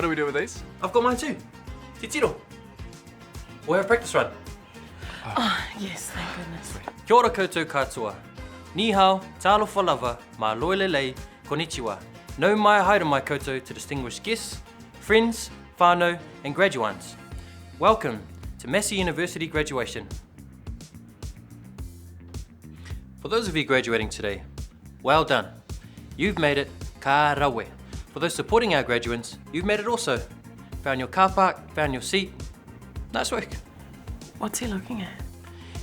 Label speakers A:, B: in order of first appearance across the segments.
A: What do we do with these?
B: I've got mine too. Te tiro. We'll have a practice run.
C: Oh, yes, thank goodness.
B: Kia ora koutou katoa. Ni hao, talofa lava, ma loelelei, konnichiwa. No mai haere mai koutou to distinguished guests, friends, whānau, and graduands. Welcome to Massey University graduation. For those of you graduating today, well done. You've made it ka rawe. For those supporting our graduates, you've made it also. Found your car park, found your seat. Nice work.
C: What's he looking at?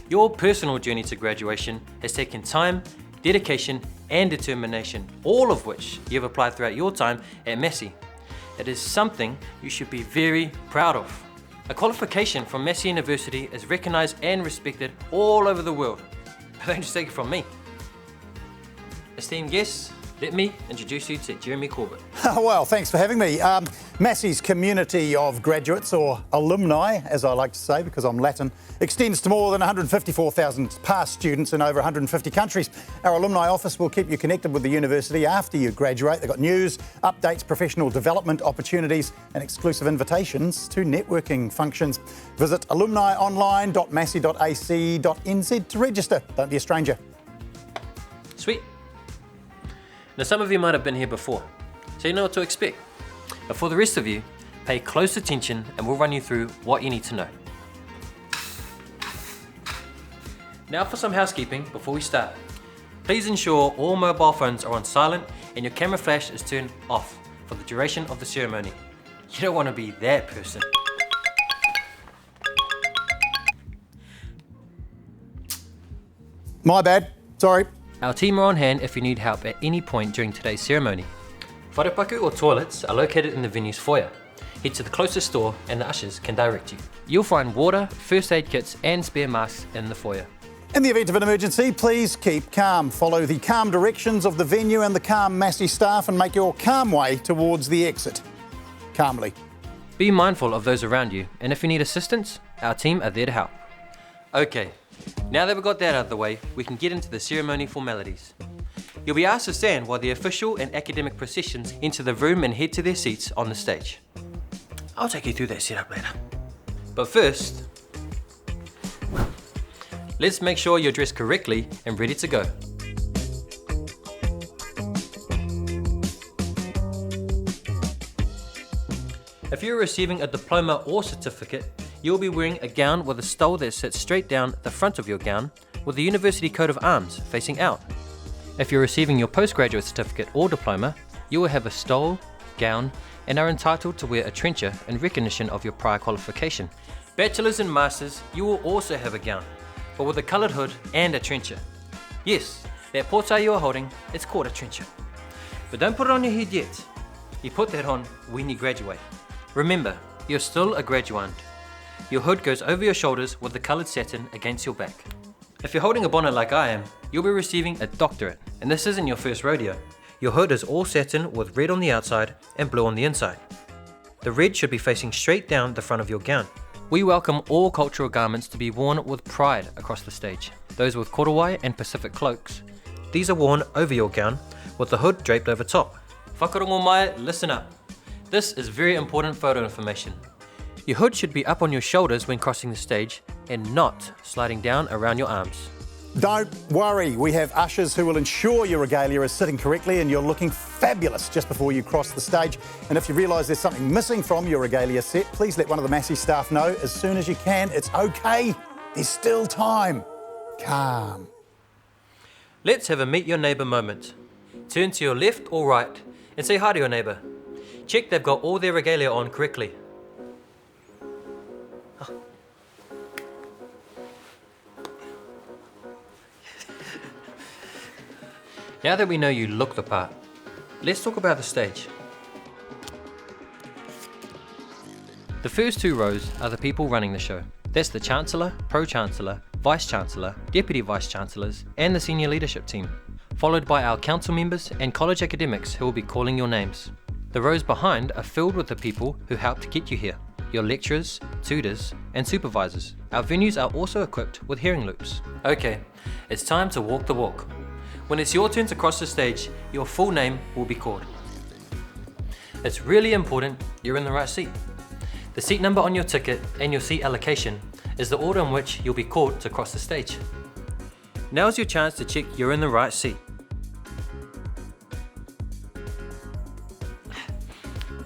B: Your personal journey to graduation has taken time, dedication, and determination, all of which you've applied throughout your time at Massey. It is something you should be very proud of. A qualification from Massey University is recognised and respected all over the world. But don't just take it from me. Esteemed guests, let me introduce you to Jeremy Corbett.
D: Well, thanks for having me. Massey's community of graduates, or alumni, as I like to say because I'm Latin, extends to more than 154,000 past students in over 150 countries. Our alumni office will keep you connected with the university after you graduate. They've got news, updates, professional development opportunities and exclusive invitations to networking functions. Visit alumnionline.massey.ac.nz to register. Don't be a stranger.
B: Sweet. Now some of you might have been here before, so you know what to expect. But for the rest of you, pay close attention and we'll run you through what you need to know. Now for some housekeeping before we start. Please ensure all mobile phones are on silent and your camera flash is turned off for the duration of the ceremony. You don't want to be that person.
D: My bad. Sorry.
B: Our team are on hand if you need help at any point during today's ceremony. Wharepaku or toilets are located in the venue's foyer. Head to the closest store and the ushers can direct you. You'll find water, first aid kits and spare masks in the foyer.
D: In the event of an emergency, please keep calm. Follow the calm directions of the venue and the calm Massey staff and make your calm way towards the exit. Calmly.
B: Be mindful of those around you, and if you need assistance, our team are there to help. Okay, now that we've got that out of the way, we can get into the ceremony formalities. You'll be asked to stand while the official and academic processions enter the room and head to their seats on the stage. I'll take you through that setup later. But first, let's make sure you're dressed correctly and ready to go. If you're receiving a diploma or certificate, you'll be wearing a gown with a stole that sits straight down the front of your gown with the university coat of arms facing out. If you're receiving your postgraduate certificate or diploma, you will have a stole, gown, and are entitled to wear a trencher in recognition of your prior qualification. Bachelors and masters, you will also have a gown, but with a coloured hood and a trencher. Yes, that portai you are holding, it's called a trencher. But don't put it on your head yet. You put that on when you graduate. Remember, you're still a graduand. Your hood goes over your shoulders with the coloured satin against your back. If you're holding a bonnet like I am, you'll be receiving a doctorate, and this isn't your first rodeo. Your hood is all satin with red on the outside and blue on the inside. The red should be facing straight down the front of your gown. We welcome all cultural garments to be worn with pride across the stage. Those with korowai and Pacific cloaks. These are worn over your gown with the hood draped over top. Whakarongo mai, listen up. This is very important photo information. Your hood should be up on your shoulders when crossing the stage and not sliding down around your arms.
D: Don't worry, we have ushers who will ensure your regalia is sitting correctly and you're looking fabulous just before you cross the stage. And if you realise there's something missing from your regalia set, please let one of the Massey staff know as soon as you can. It's okay, there's still time. Calm.
B: Let's have a meet your neighbour moment. Turn to your left or right and say hi to your neighbour. Check they've got all their regalia on correctly. Now that we know you look the part, let's talk about the stage. The first two rows are the people running the show. That's the Chancellor, Pro-Chancellor, Vice-Chancellor, Deputy Vice-Chancellors, and the senior leadership team, followed by our council members and college academics who will be calling your names. The rows behind are filled with the people who helped get you here, your lecturers, tutors, and supervisors. Our venues are also equipped with hearing loops. Okay, it's time to walk the walk. When it's your turn to cross the stage, your full name will be called. It's really important you're in the right seat. The seat number on your ticket and your seat allocation is the order in which you'll be called to cross the stage. Now's your chance to check you're in the right seat.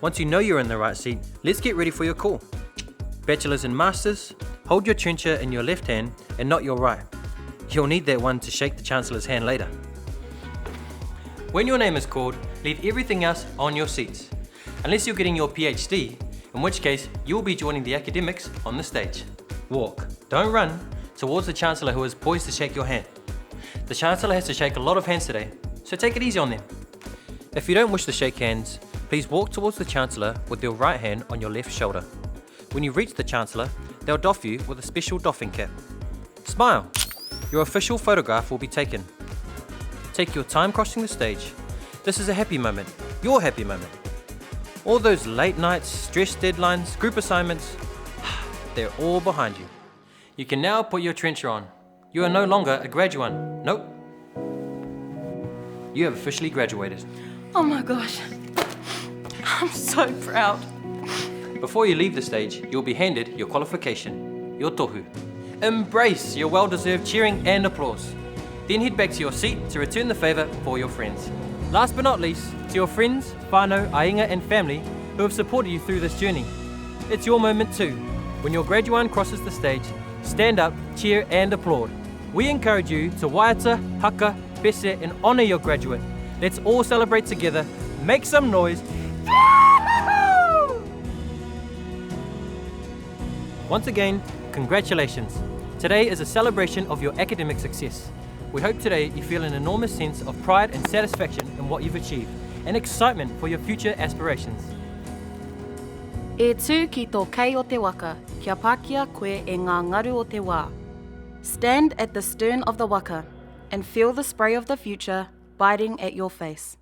B: Once you know you're in the right seat, let's get ready for your call. Bachelors and Masters, hold your trencher in your left hand and not your right. You'll need that one to shake the Chancellor's hand later. When your name is called, leave everything else on your seats. Unless you're getting your PhD, in which case you'll be joining the academics on the stage. Walk, don't run, towards the Chancellor who is poised to shake your hand. The Chancellor has to shake a lot of hands today, so take it easy on them. If you don't wish to shake hands, please walk towards the Chancellor with your right hand on your left shoulder. When you reach the Chancellor, they'll doff you with a special doffing cap. Smile! Your official photograph will be taken. Take your time crossing the stage. This is a happy moment, your happy moment. All those late nights, stress deadlines, group assignments, they're all behind you. You can now put your trencher on. You are no longer a graduate. Nope. You have officially graduated.
C: Oh my gosh. I'm so proud.
B: Before you leave the stage, you'll be handed your qualification, your tohu. Embrace your well-deserved cheering and applause. Then head back to your seat to return the favour for your friends. Last but not least, to your friends, whānau, ainga and family who have supported you through this journey. It's your moment too. When your graduand crosses the stage, stand up, cheer and applaud. We encourage you to waiata, haka, pese and honour your graduate. Let's all celebrate together. Make some noise. Once again, congratulations. Today is a celebration of your academic success. We hope today you feel an enormous sense of pride and satisfaction in what you've achieved, and excitement for your future aspirations.
A: E tū ki tō kei o te waka, kia pākia koe e ngā ngaru o te wā. Stand at the stern of the waka and feel the spray of the future biting at your face.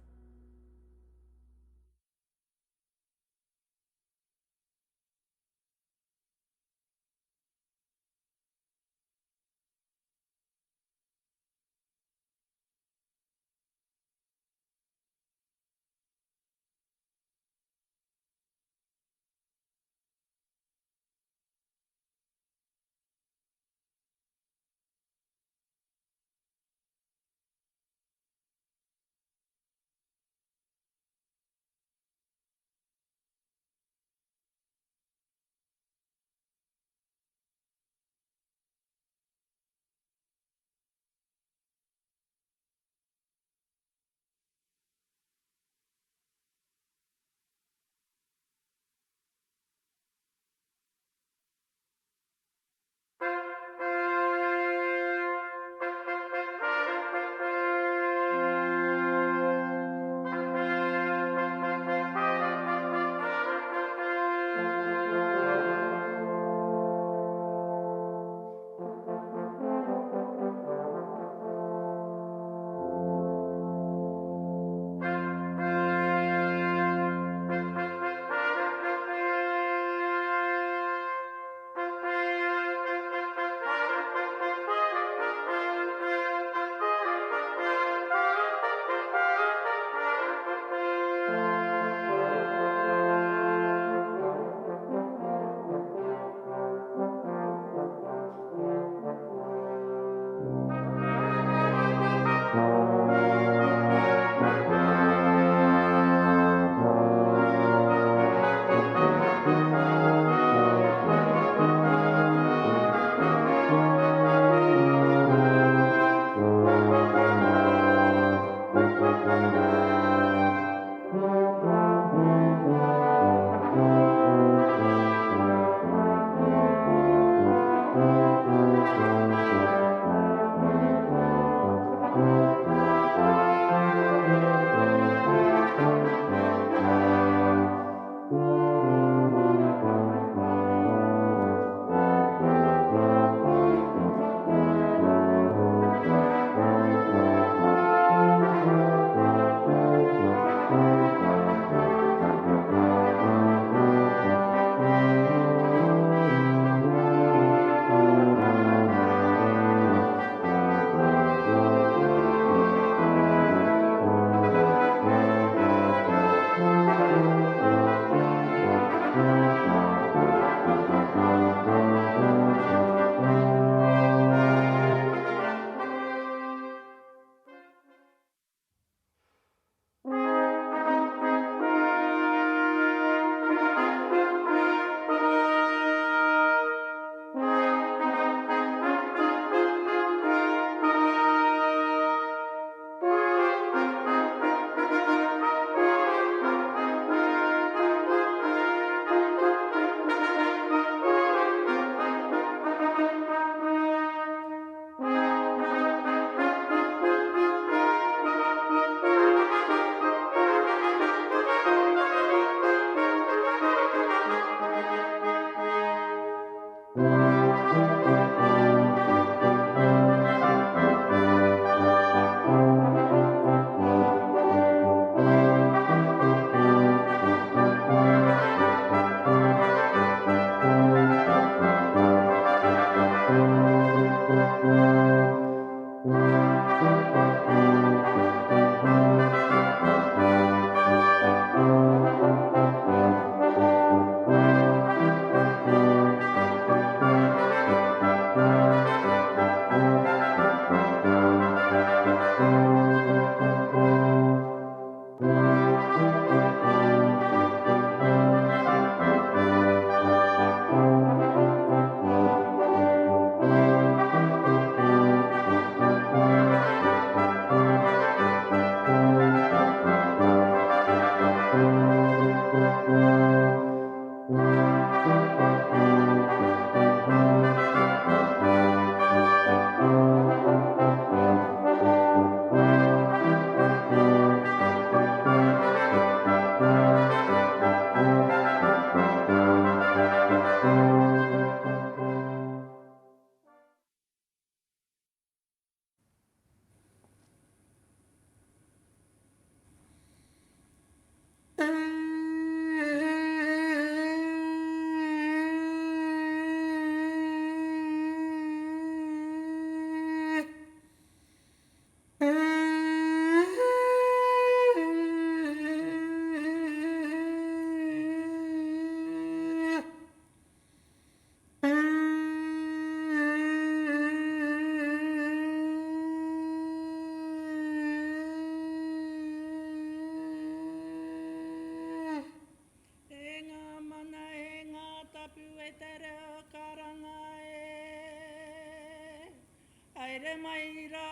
E: Aire mai rā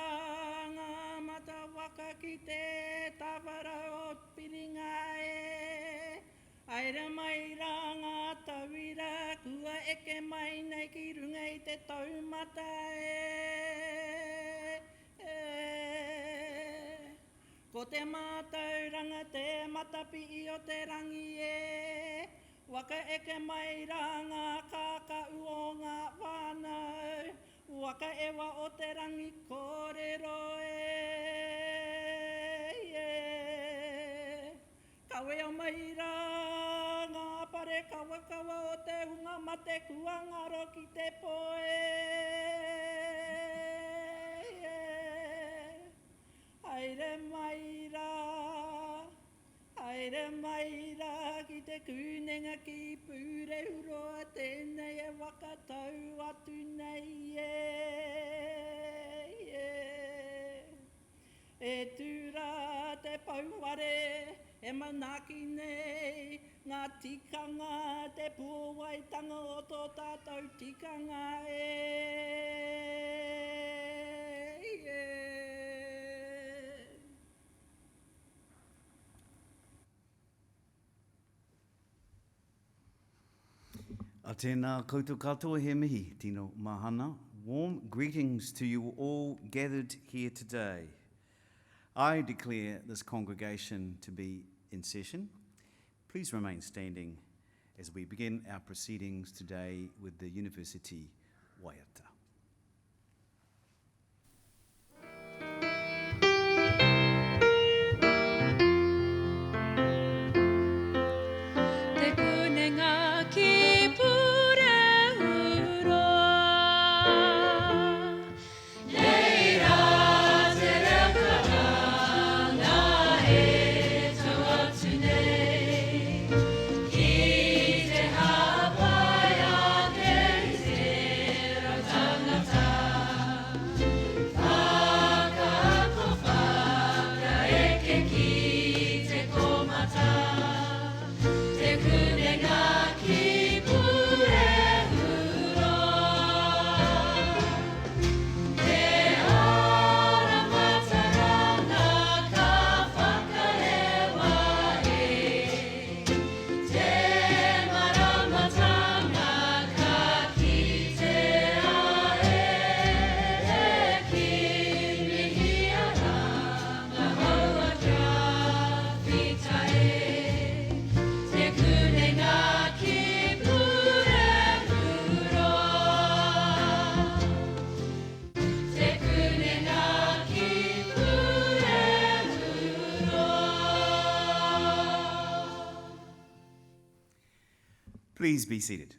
E: ngā mata waka ki te tawara o piringa e. Aire mai rā ngā tauira kua eke mai nei ki runga i te taumata Ko te mātauranga te matapi I o te rangi e. Waka eke mai rā ngā kākau o ngā whānau. Waka ewa o te rangi kōrero Kawe o mai rā ngā pare kawakawa o te hunga mate kua ngaro ki te poe. Haere mai rā ki te kūnenga ki pūre huroa tēnei e wakatau atu nei E tūra te pauware e manaki nei ngā tikanga te puawaitanga o tō tātou tikanga
F: A tēnā koutou katoa he mihi, tino mahana. Warm greetings to you all gathered here today. I declare this congregation to be in session. Please remain standing as we begin our proceedings today with the University Waiata.
C: Te kunenga ki pure uroa. Nei rā te reka ngā e tau atu nei. Ki te hapai a te rau tangata. Whakako whaka eke ki te komata. Te kunenga ki pure uroa. Te ara matarana ka whakarewa e. Te maramatanga ka kitea e. Ki mihi ara ngā haua kia whita e. Te kunenga ki pure uroa. Te kunenga ki pure uroa.
F: Please be seated.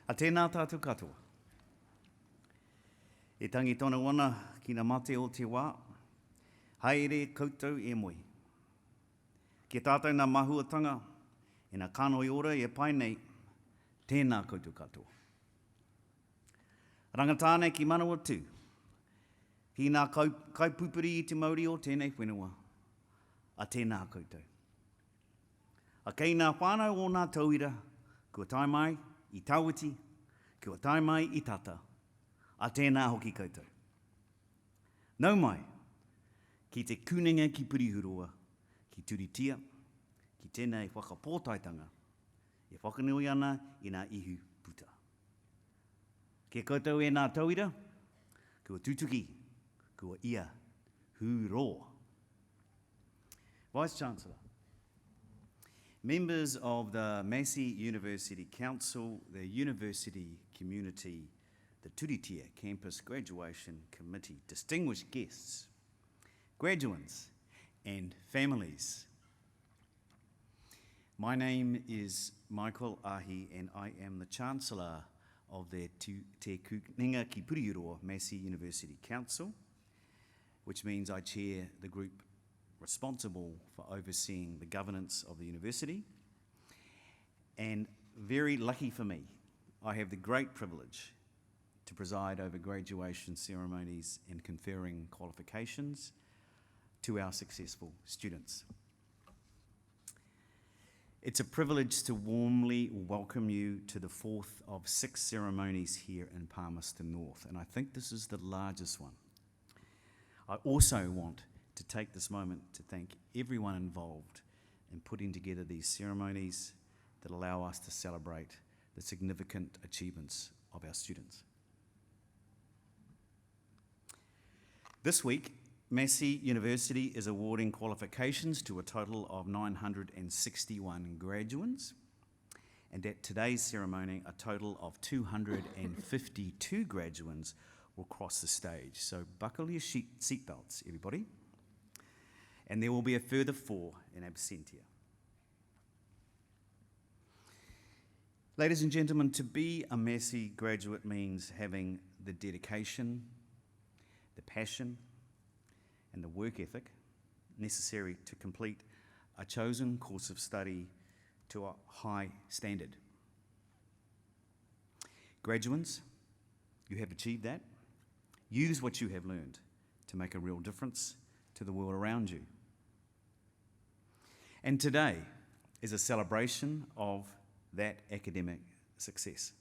F: A tēnā tātou katoa. E tangi tōna wana ki na mate o te wā, haere koutou e moi. Ke tātou nā mahuatanga, e nā kānoi ora e pai nei, tēnā koutou katoa. Rangatāne ki Manawatū, ki nā kaipupuri I te Māori o tēnei whenua, a tēnā koutou. A kei nā whānau o nā tauira, kua tai mai I tauiti, kua tai mai I tata, a tēnā hoki koutou. Nau mai, ki te kunenga ki purihuroa, ki turitia, ki tēnei whakapōtaitanga, e whakanui ana I nā ihu puta. Ke koutou e nā tauira, kua tutuki, kua ia, huroa. Vice-Chancellor, members of the Massey University Council, the University Community, the Turitia Campus Graduation Committee, distinguished guests, graduates and families. My name is Michael Ahi and I am the Chancellor of the Te Kuninga Ki Puriuroa Massey University Council, which means I chair the group responsible for overseeing the governance of the university. And very lucky for me, I have the great privilege to preside over graduation ceremonies and conferring qualifications to our successful students. It's a privilege to warmly welcome you to the fourth of 6 ceremonies here in Palmerston North, and I think this is the largest one. I also want to take this moment to thank everyone involved in putting together these ceremonies that allow us to celebrate the significant achievements of our students. This week, Massey University is awarding qualifications to a total of 961 graduates, and at today's ceremony, a total of 252 graduates will cross the stage. So buckle your seatbelts, everybody. And there will be a further 4 in absentia. Ladies and gentlemen, to be a Massey graduate means having the dedication, the passion, and the work ethic necessary to complete a chosen course of study to a high standard. Graduates, you have achieved that. Use what you have learned to make a real difference to the world around you. And today is a celebration of that academic success.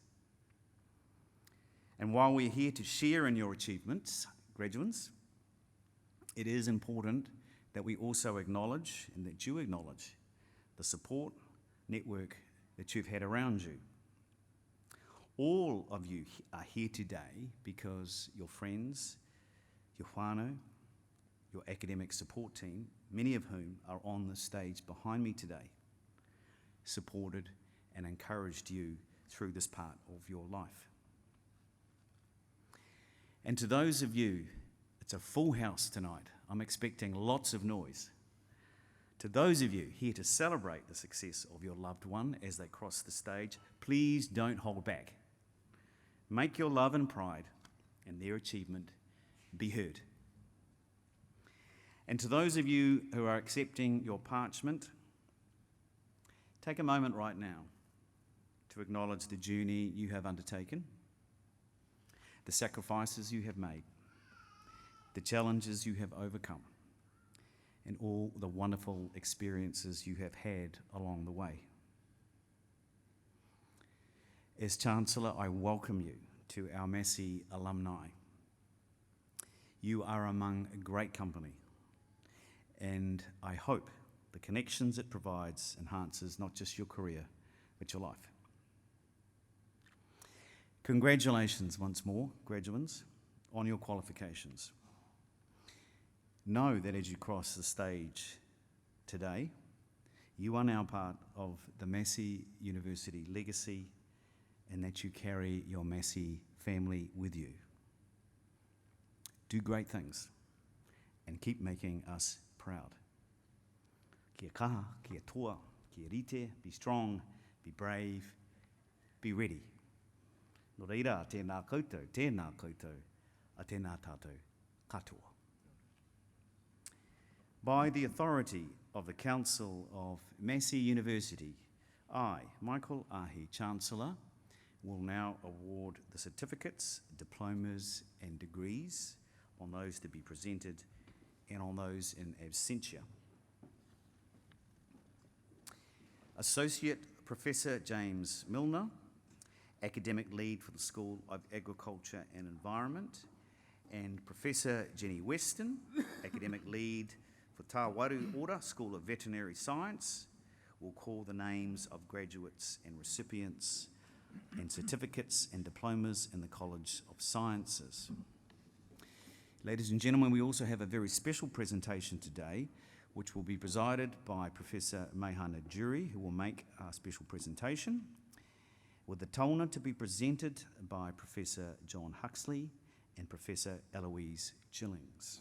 F: And while we're here to share in your achievements, graduates, it is important that we also acknowledge and that you acknowledge the support network that you've had around you. All of you are here today because your friends, your whānau, your academic support team, many of whom are on the stage behind me today, supported and encouraged you through this part of your life. And to those of you, it's a full house tonight. I'm expecting lots of noise. To those of you here to celebrate the success of your loved one as they cross the stage, please don't hold back. Make your love and pride and their achievement be heard. And to those of you who are accepting your parchment, take a moment right now to acknowledge the journey you have undertaken, the sacrifices you have made, the challenges you have overcome, and all the wonderful experiences you have had along the way. As Chancellor, I welcome you to our Massey alumni. You are among a great company, and I hope the connections it provides enhances not just your career, but your life. Congratulations once more, graduates, on your qualifications. Know that as you cross the stage today, you are now part of the Massey University legacy and that you carry your Massey family with you. Do great things and keep making us proud. Kia kaha, kia toa, kia rite, be strong, be brave, be ready. No reira, tēnā koutou, a tēnā tātou katoa. By the authority of the Council of Massey University, I, Michael Ahi, Chancellor, will now award the certificates, diplomas and degrees on those to be presented and on those in absentia. Associate Professor James Milner, Academic Lead for the School of Agriculture and Environment, and Professor Jenny Weston, Academic Lead for Tāwaru Ora School of Veterinary Science, will call the names of graduates and recipients and certificates and diplomas in the College of Sciences. Ladies and gentlemen, we also have a very special presentation today, which will be presided by Professor Mehana Jury, who will make a special presentation, with the tauna to be presented by Professor John Huxley and Professor Eloise Gillings.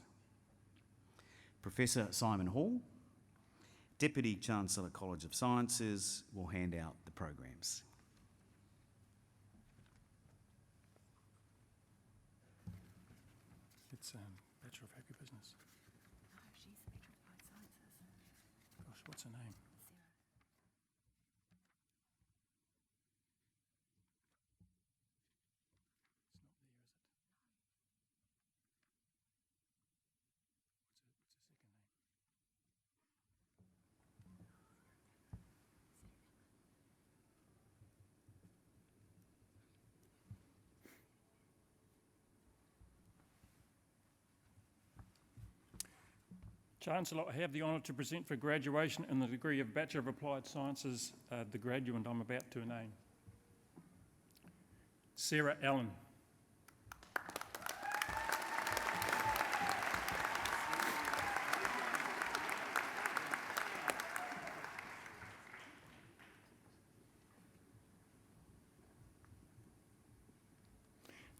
F: Professor Simon Hall, Deputy Chancellor, College of Sciences, will hand out the programs.
G: It's Bachelor of Agribusiness.
A: No, she's Doctoral Applied Sciences.
G: Gosh, what's her name?
A: Sarah.
G: Chancellor, I have the honour to present for graduation in the degree of Bachelor of Applied Sciences the graduate I'm about to name. Sarah Allen.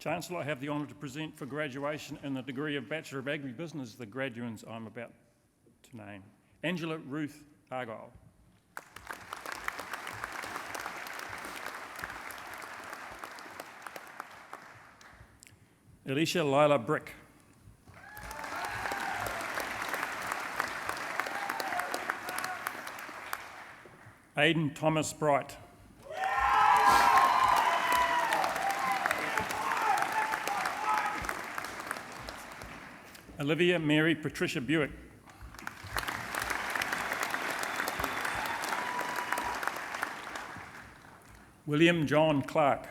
G: Chancellor, I have the honour to present for graduation in the degree of Bachelor of Agribusiness the graduates I'm about to name. Angela Ruth Argyle. Alicia Lila Brick. Aidan Thomas Bright. Olivia Mary Patricia Buick. William John Clark.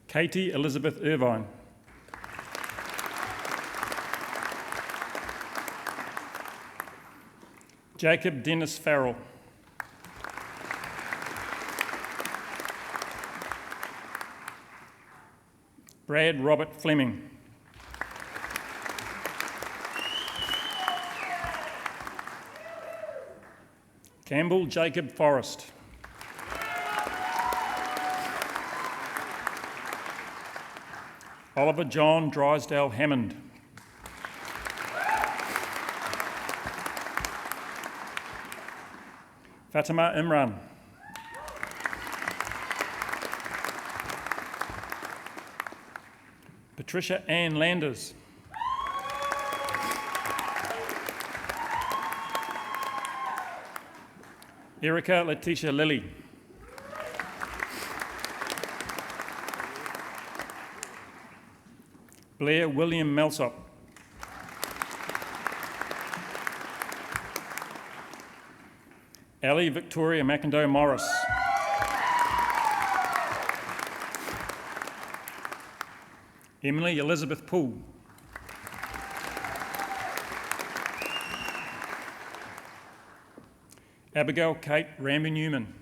G: Katie Elizabeth Irvine. Jacob Dennis Farrell. Brad Robert Fleming. Campbell Jacob Forrest. Oliver John Drysdale Hammond. Fatima Imran. Patricia Ann Landers. Erica Letitia Lilly. Blair William Melsop. Ali Victoria McIndoe Morris. Emily Elizabeth Poole. Abigail Kate Ramby Newman.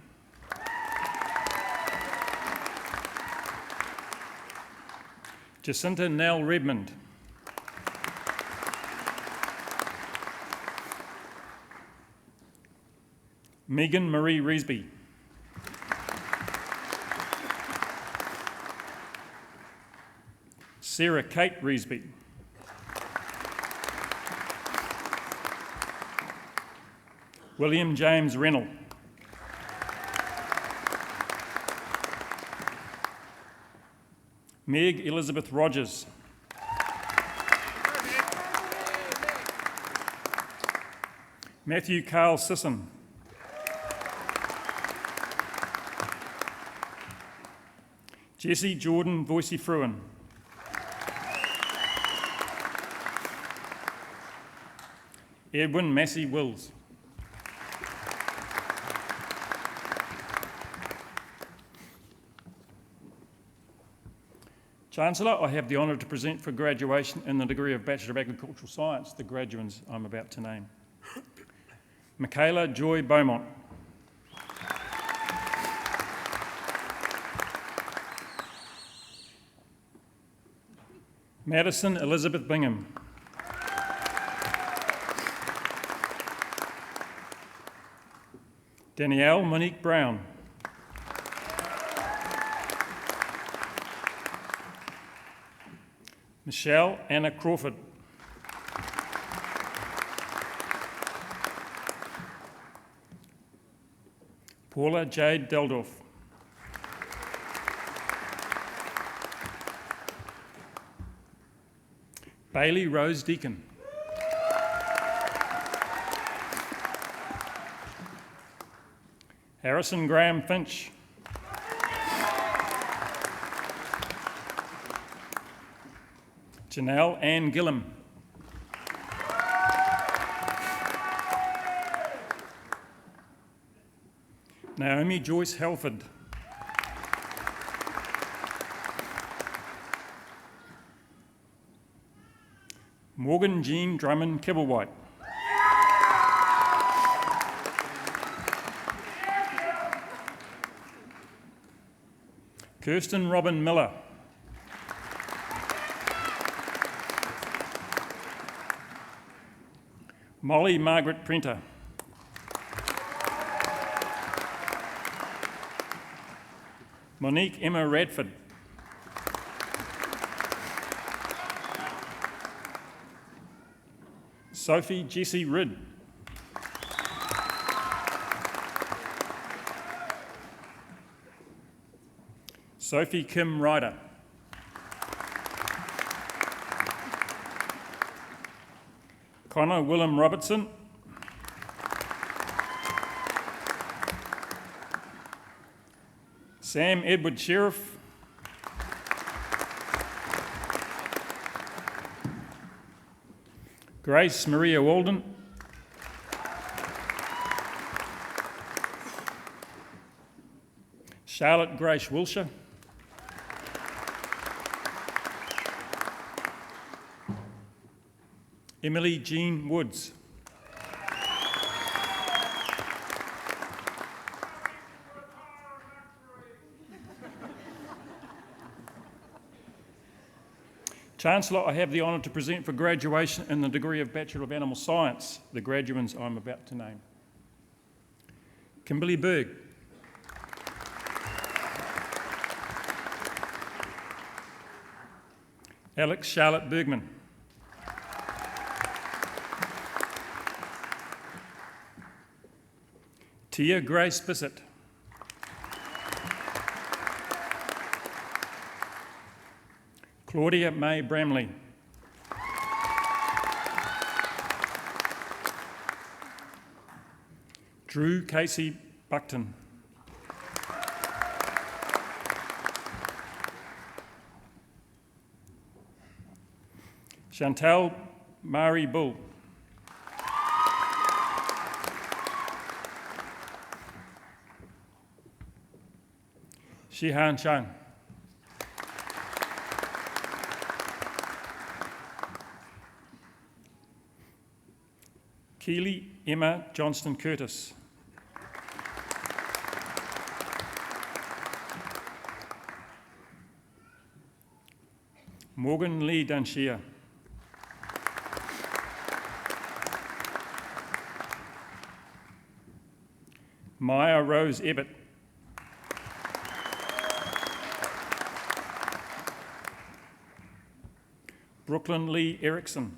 G: Jacinta Nell Redmond. Megan Marie Reesby. Sarah Kate Reesby. William James Rennell. Meg Elizabeth Rogers. Matthew Carl Sisson. Jesse Jordan Voicey Fruin. Edwin Massey Wills. Chancellor, I have the honour to present for graduation in the degree of Bachelor of Agricultural Science the graduates I'm about to name. Michaela Joy Beaumont. Madison Elizabeth Bingham. Danielle Monique Brown. Michelle Anna Crawford. Paula Jade Deldorf. Bailey Rose Deacon. Harrison Graham Finch. Janelle Ann Gillam. Naomi Joyce Halford. Morgan Jean Drummond Kibblewhite. Kirsten Robin Miller. Molly Margaret Prenter. Monique Emma Radford. Sophie Jessie Ridd. Sophie Kim Ryder. Connor Willem Robertson. Sam Edward Sheriff. Grace Maria Walden. Charlotte Grace Wilshire. Emily Jean Woods. Chancellor, I have the honour to present for graduation in the degree of Bachelor of Animal Science the graduates I'm about to name. Kimberly Berg. Alex Charlotte Bergman. Tia Grace Bissett. Claudia May Bramley. Drew Casey Buckton. Chantal Mari Bull. Shihan Chang. Keely Emma Johnston Curtis. Morgan Lee Danshia. Maya Rose Ebbett. Brooklyn Lee Erickson.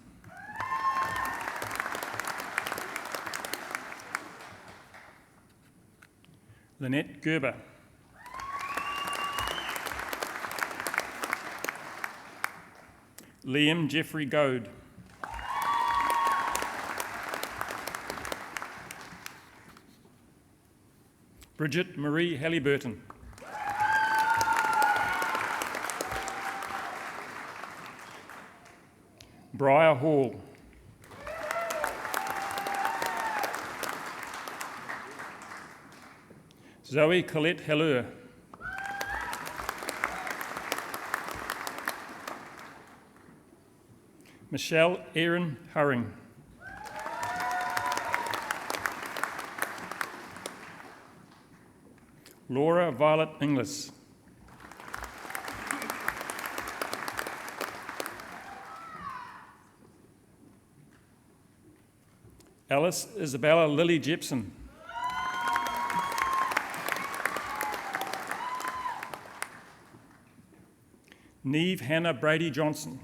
G: Lynette Gerber. Liam Jeffrey Goad. Bridget Marie Halliburton. Briar Hall. Zoe Colette Helleur. Michelle Erin Hurring. Laura Violet Inglis. Alice Isabella Lily Jepson. Neve Hannah Brady Johnson.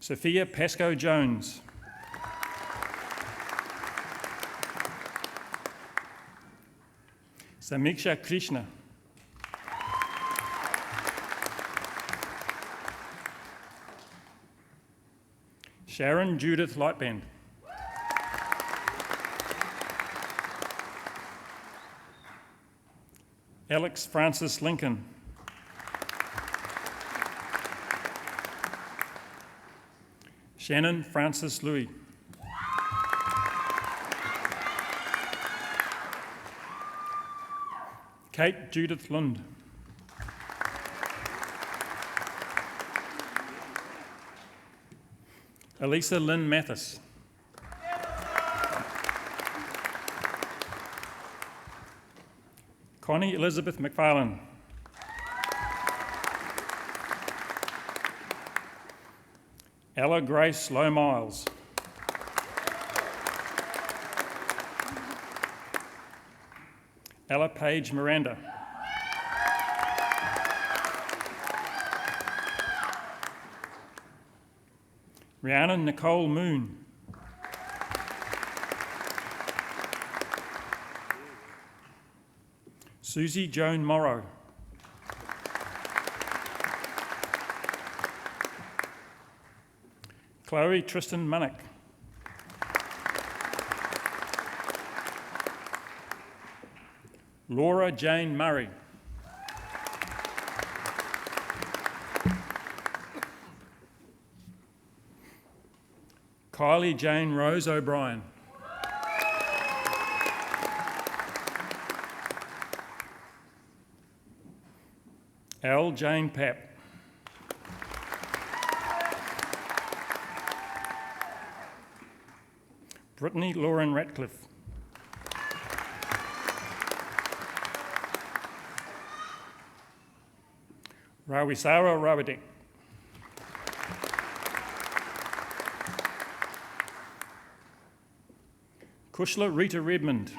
G: Sophia Pascoe Jones. Samiksha Krishna. Sharon Judith Lightband. Alex Francis Lincoln. Shannon Francis Louis. Kate Judith Lund. Elisa Lynn Mathis. Connie Elizabeth McFarlane. Ella Grace Low Miles. Ella Page Miranda. Rhiannon Nicole Moon. Susie Joan Morrow. Chloe Tristan Munnick. Laura Jane Murray. Kylie Jane Rose O'Brien. Al Jane Papp. Brittany Lauren Ratcliffe. Rawisara Rawadek. Kushla Rita Redmond.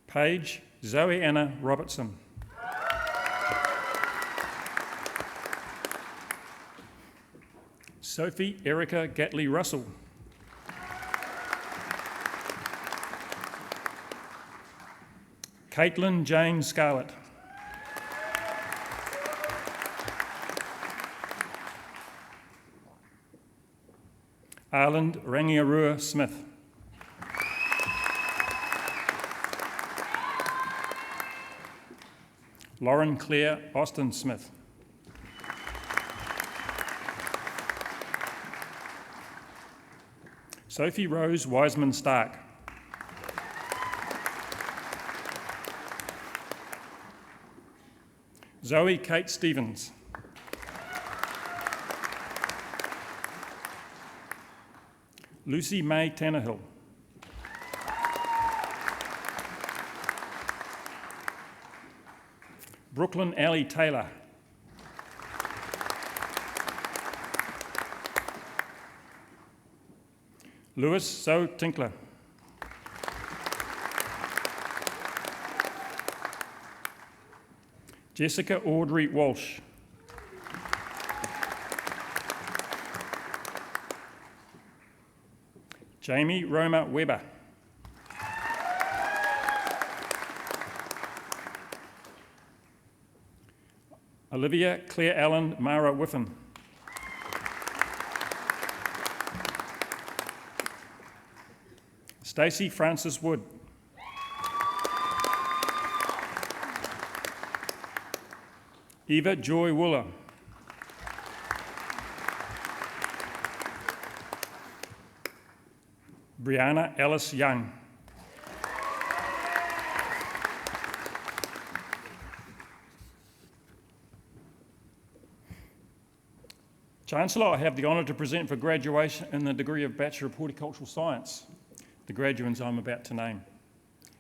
G: Paige Zoe Anna Robertson. Sophie Erica Gatley Russell. Caitlin Jane Scarlett. Arland Rangiarua Smith. Lauren Claire Austin Smith. Sophie Rose Wiseman Stark. Zoe Kate Stevens. Lucy May Tannehill. Brooklyn Alley Taylor. Lewis So Tinkler. Jessica Audrey Walsh. Jamie Roma Weber. Olivia Claire Allen Mara Whiffen. Stacey Francis Wood. Eva Joy Wooler. Brianna Alice Young. Chancellor, I have the honour to present for graduation in the degree of Bachelor of Horticultural Science the graduates I'm about to name.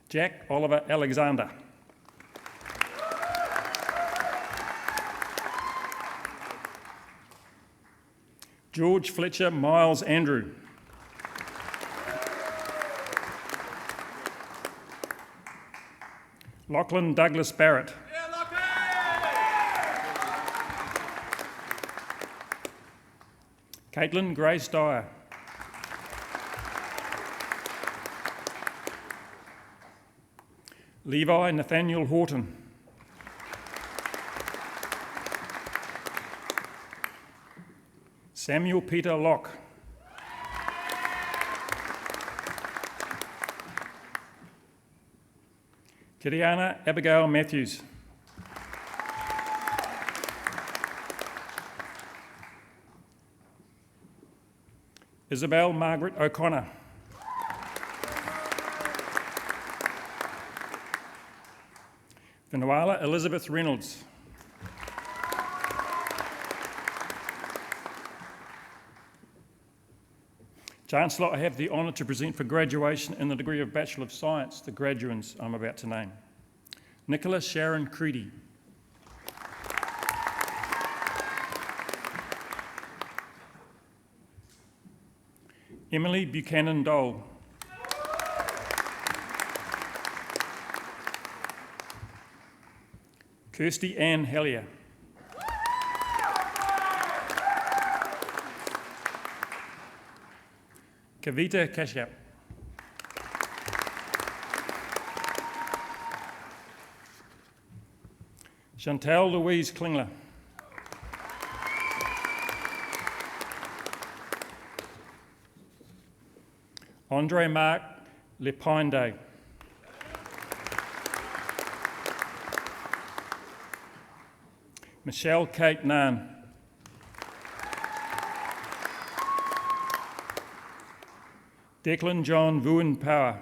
G: Jack Oliver Alexander. George Fletcher Miles Andrew. Lachlan Douglas Barrett. Caitlin Grace Dyer. Levi Nathaniel Horton. Samuel Peter Locke. Kiriana Abigail Matthews. Isabel Margaret O'Connor. Vinuala Elizabeth Reynolds. Chancellor, I have the honour to present for graduation in the degree of Bachelor of Science the graduates I'm about to name. Nicola Sharon Creedy. Emily Buchanan Dole. Kirsty Ann Hellier. Kavita Kashyap. Chantal Louise Klingler. Andre Mark Lepinde. Michelle Kate Nan. Declan John Vuan Power.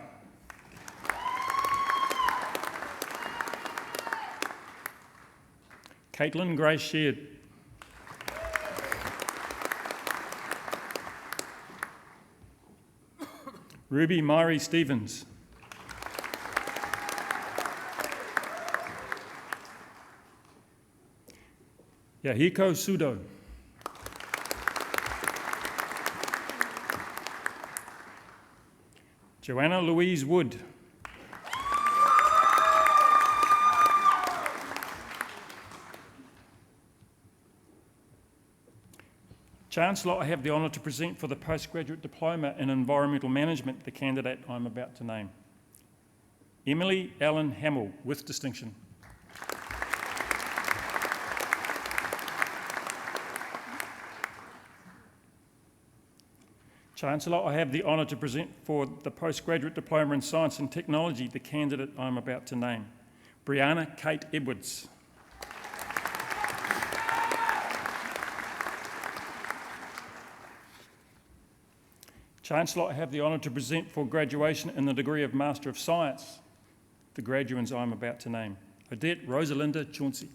G: Caitlin Grace Sheard. Ruby Myrie Stevens. Yahiko Sudo. Joanna Louise Wood. Chancellor, I have the honour to present for the Postgraduate Diploma in Environmental Management the candidate I'm about to name. Emily Allen Hamill, with distinction. Chancellor, I have the honour to present for the Postgraduate Diploma in Science and Technology the candidate I'm about to name. Brianna Kate Edwards. Chancellor, I have the honour to present for graduation in the degree of Master of Science the graduates I'm about to name. Odette Rosalinda Chauncey.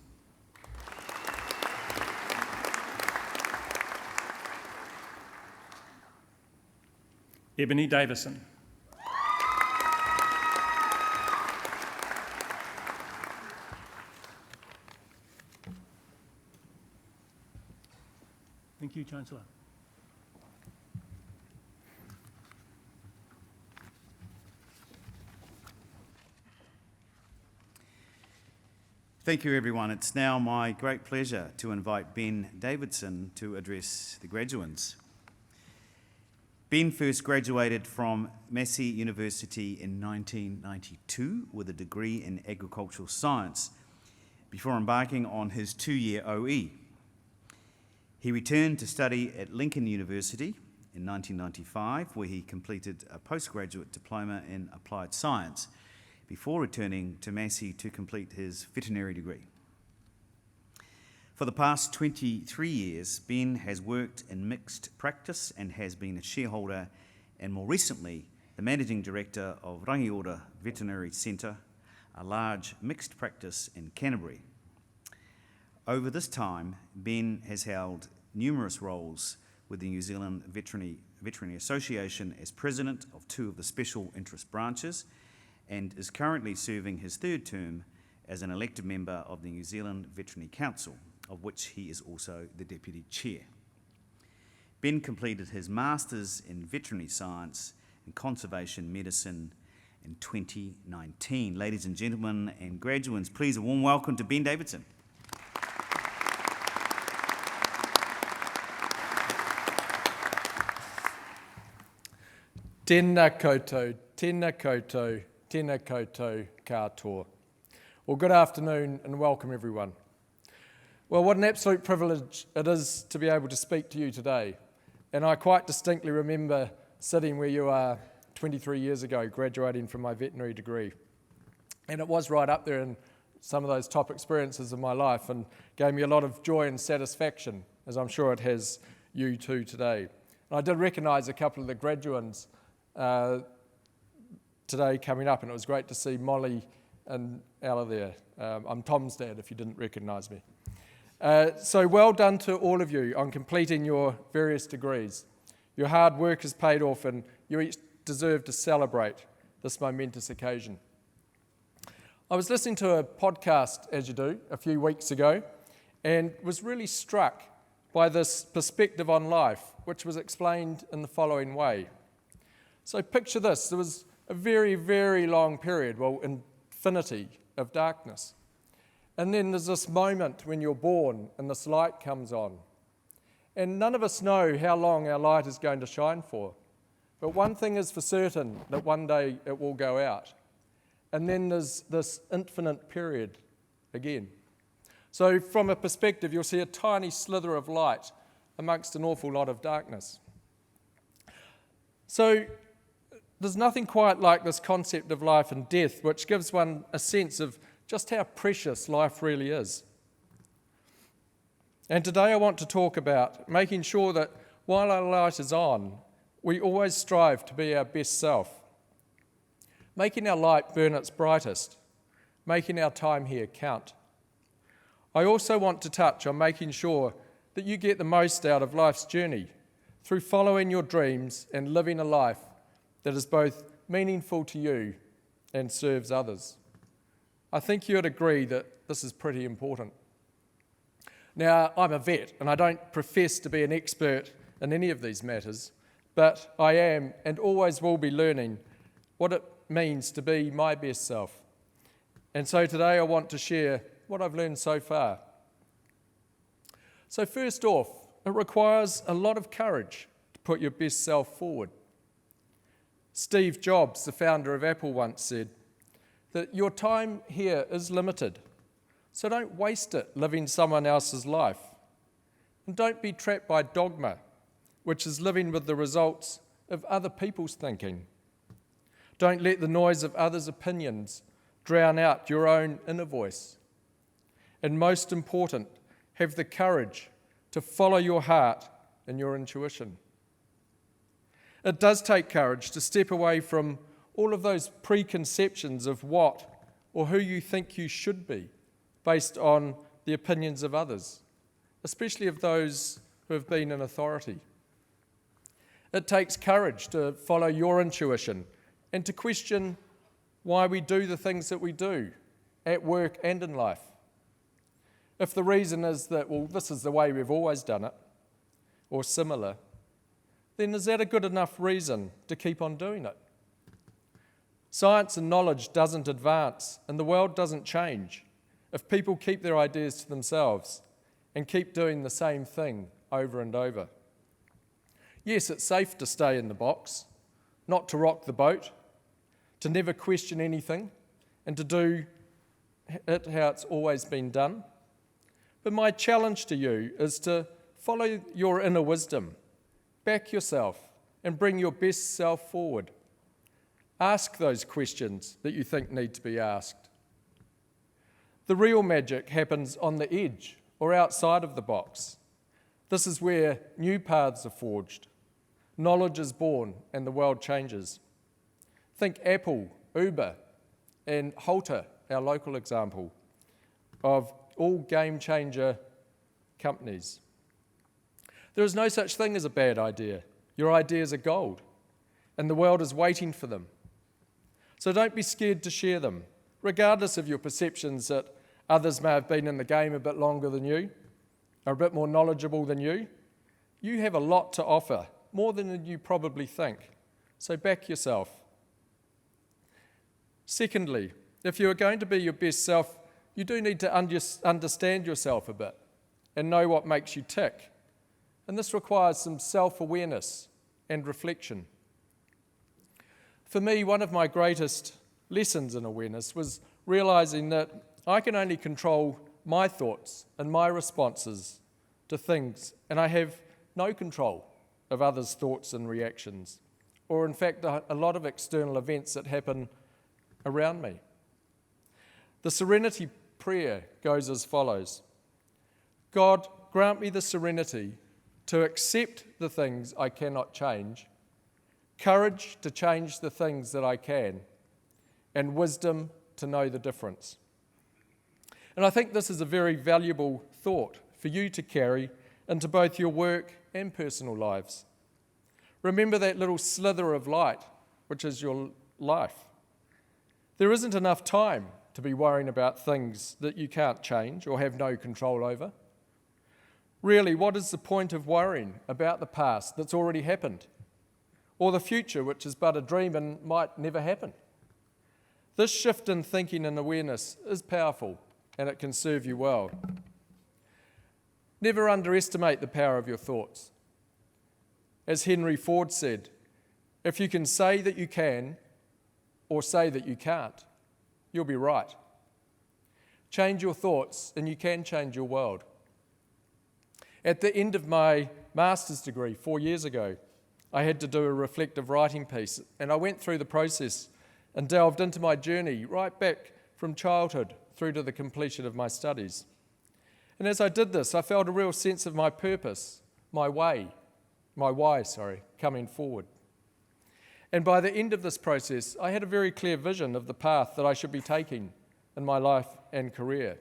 G: Ebony Davison. Thank you, Chancellor.
F: Thank you, everyone. It's now my great pleasure to invite Ben Davidson to address the graduands. Ben first graduated from Massey University in 1992 with a degree in agricultural science before embarking on his 2-year OE. He returned to study at Lincoln University in 1995, where he completed a postgraduate diploma in applied science before returning to Massey to complete his veterinary degree. For the past 23 years, Ben has worked in mixed practice and has been a shareholder and more recently the Managing Director of Rangiora Veterinary Centre, a large mixed practice in Canterbury. Over this time, Ben has held numerous roles with the New Zealand Veterinary Association as President of 2 of the Special Interest branches and is currently serving his 3rd term as an elected member of the New Zealand Veterinary Council, of which he is also the Deputy Chair. Ben completed his Masters in Veterinary Science and Conservation Medicine in 2019. Ladies and gentlemen and graduates, please a warm welcome to Ben Davidson.
H: Tēnā koutou, tēnā koutou, tēnā koutou katoa. Well, good afternoon and welcome everyone. Well, what an absolute privilege it is to be able to speak to you today. And I quite distinctly remember sitting where you are 23 years ago, graduating from my veterinary degree. And it was right up there in some of those top experiences of my life and gave me a lot of joy and satisfaction, as I'm sure it has you too today. And I did recognise a couple of the graduands today coming up, and it was great to see Molly and Ella there. I'm Tom's dad, if you didn't recognise me. So well done to all of you on completing your various degrees. Your hard work is paid off and you each deserve to celebrate this momentous occasion. I was listening to a podcast, as you do, a few weeks ago, and was really struck by this perspective on life, which was explained in the following way. So picture this, there was a very, very long period, well, infinity of darkness. And then there's this moment when you're born and this light comes on. And none of us know how long our light is going to shine for. But one thing is for certain, that one day it will go out. And then there's this infinite period again. So from a perspective, you'll see a tiny slither of light amongst an awful lot of darkness. So there's nothing quite like this concept of life and death, which gives one a sense of just how precious life really is. And today I want to talk about making sure that while our light is on, we always strive to be our best self, making our light burn its brightest, making our time here count. I also want to touch on making sure that you get the most out of life's journey through following your dreams and living a life that is both meaningful to you and serves others. I think you'd agree that this is pretty important. Now, I'm a vet and I don't profess to be an expert in any of these matters, but I am and always will be learning what it means to be my best self. And so today I want to share what I've learned so far. So first off, it requires a lot of courage to put your best self forward. Steve Jobs, the founder of Apple, once said that your time here is limited, so don't waste it living someone else's life. And don't be trapped by dogma, which is living with the results of other people's thinking. Don't let the noise of others' opinions drown out your own inner voice. And most important, have the courage to follow your heart and your intuition. It does take courage to step away from all of those preconceptions of what or who you think you should be based on the opinions of others, especially of those who have been in authority. It takes courage to follow your intuition and to question why we do the things that we do at work and in life. If the reason is that, well, this is the way we've always done it, or similar, then is that a good enough reason to keep on doing it? Science and knowledge doesn't advance and the world doesn't change if people keep their ideas to themselves and keep doing the same thing over and over. Yes, it's safe to stay in the box, not to rock the boat, to never question anything, and to do it how it's always been done. But my challenge to you is to follow your inner wisdom, back yourself, and bring your best self forward. Ask those questions that you think need to be asked. The real magic happens on the edge or outside of the box. This is where new paths are forged, knowledge is born, and the world changes. Think Apple, Uber, and Halter, our local example, of all game-changer companies. There is no such thing as a bad idea. Your ideas are gold, and the world is waiting for them. So don't be scared to share them, regardless of your perceptions that others may have been in the game a bit longer than you, are a bit more knowledgeable than you. You have a lot to offer, more than you probably think. So back yourself. Secondly, if you are going to be your best self, you do need to understand yourself a bit and know what makes you tick. And this requires some self-awareness and reflection. For me, one of my greatest lessons in awareness was realizing that I can only control my thoughts and my responses to things, and I have no control of others' thoughts and reactions, or in fact, a lot of external events that happen around me. The serenity prayer goes as follows: God, grant me the serenity to accept the things I cannot change, courage to change the things that I can, and wisdom to know the difference. And I think this is a very valuable thought for you to carry into both your work and personal lives. Remember that little slither of light, which is your life. There isn't enough time to be worrying about things that you can't change or have no control over. Really, what is the point of worrying about the past that's already happened, or the future, which is but a dream and might never happen? This shift in thinking and awareness is powerful, and it can serve you well. Never underestimate the power of your thoughts. As Henry Ford said, if you can say that you can, or say that you can't, you'll be right. Change your thoughts, and you can change your world. At the end of my master's degree 4 years ago, I had to do a reflective writing piece, and I went through the process and delved into my journey right back from childhood through to the completion of my studies. And as I did this, I felt a real sense of my purpose, my why, coming forward. And by the end of this process, I had a very clear vision of the path that I should be taking in my life and career.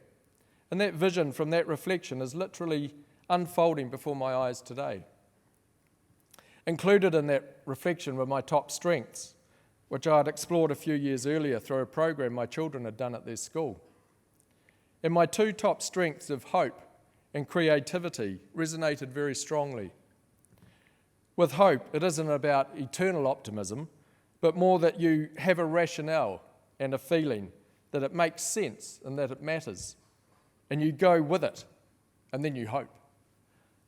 H: And that vision from that reflection is literally unfolding before my eyes today. Included in that reflection were my top strengths, which I had explored a few years earlier through a program my children had done at their school. And my two top strengths of hope and creativity resonated very strongly. With hope, it isn't about eternal optimism, but more that you have a rationale and a feeling that it makes sense and that it matters. And you go with it, and then you hope.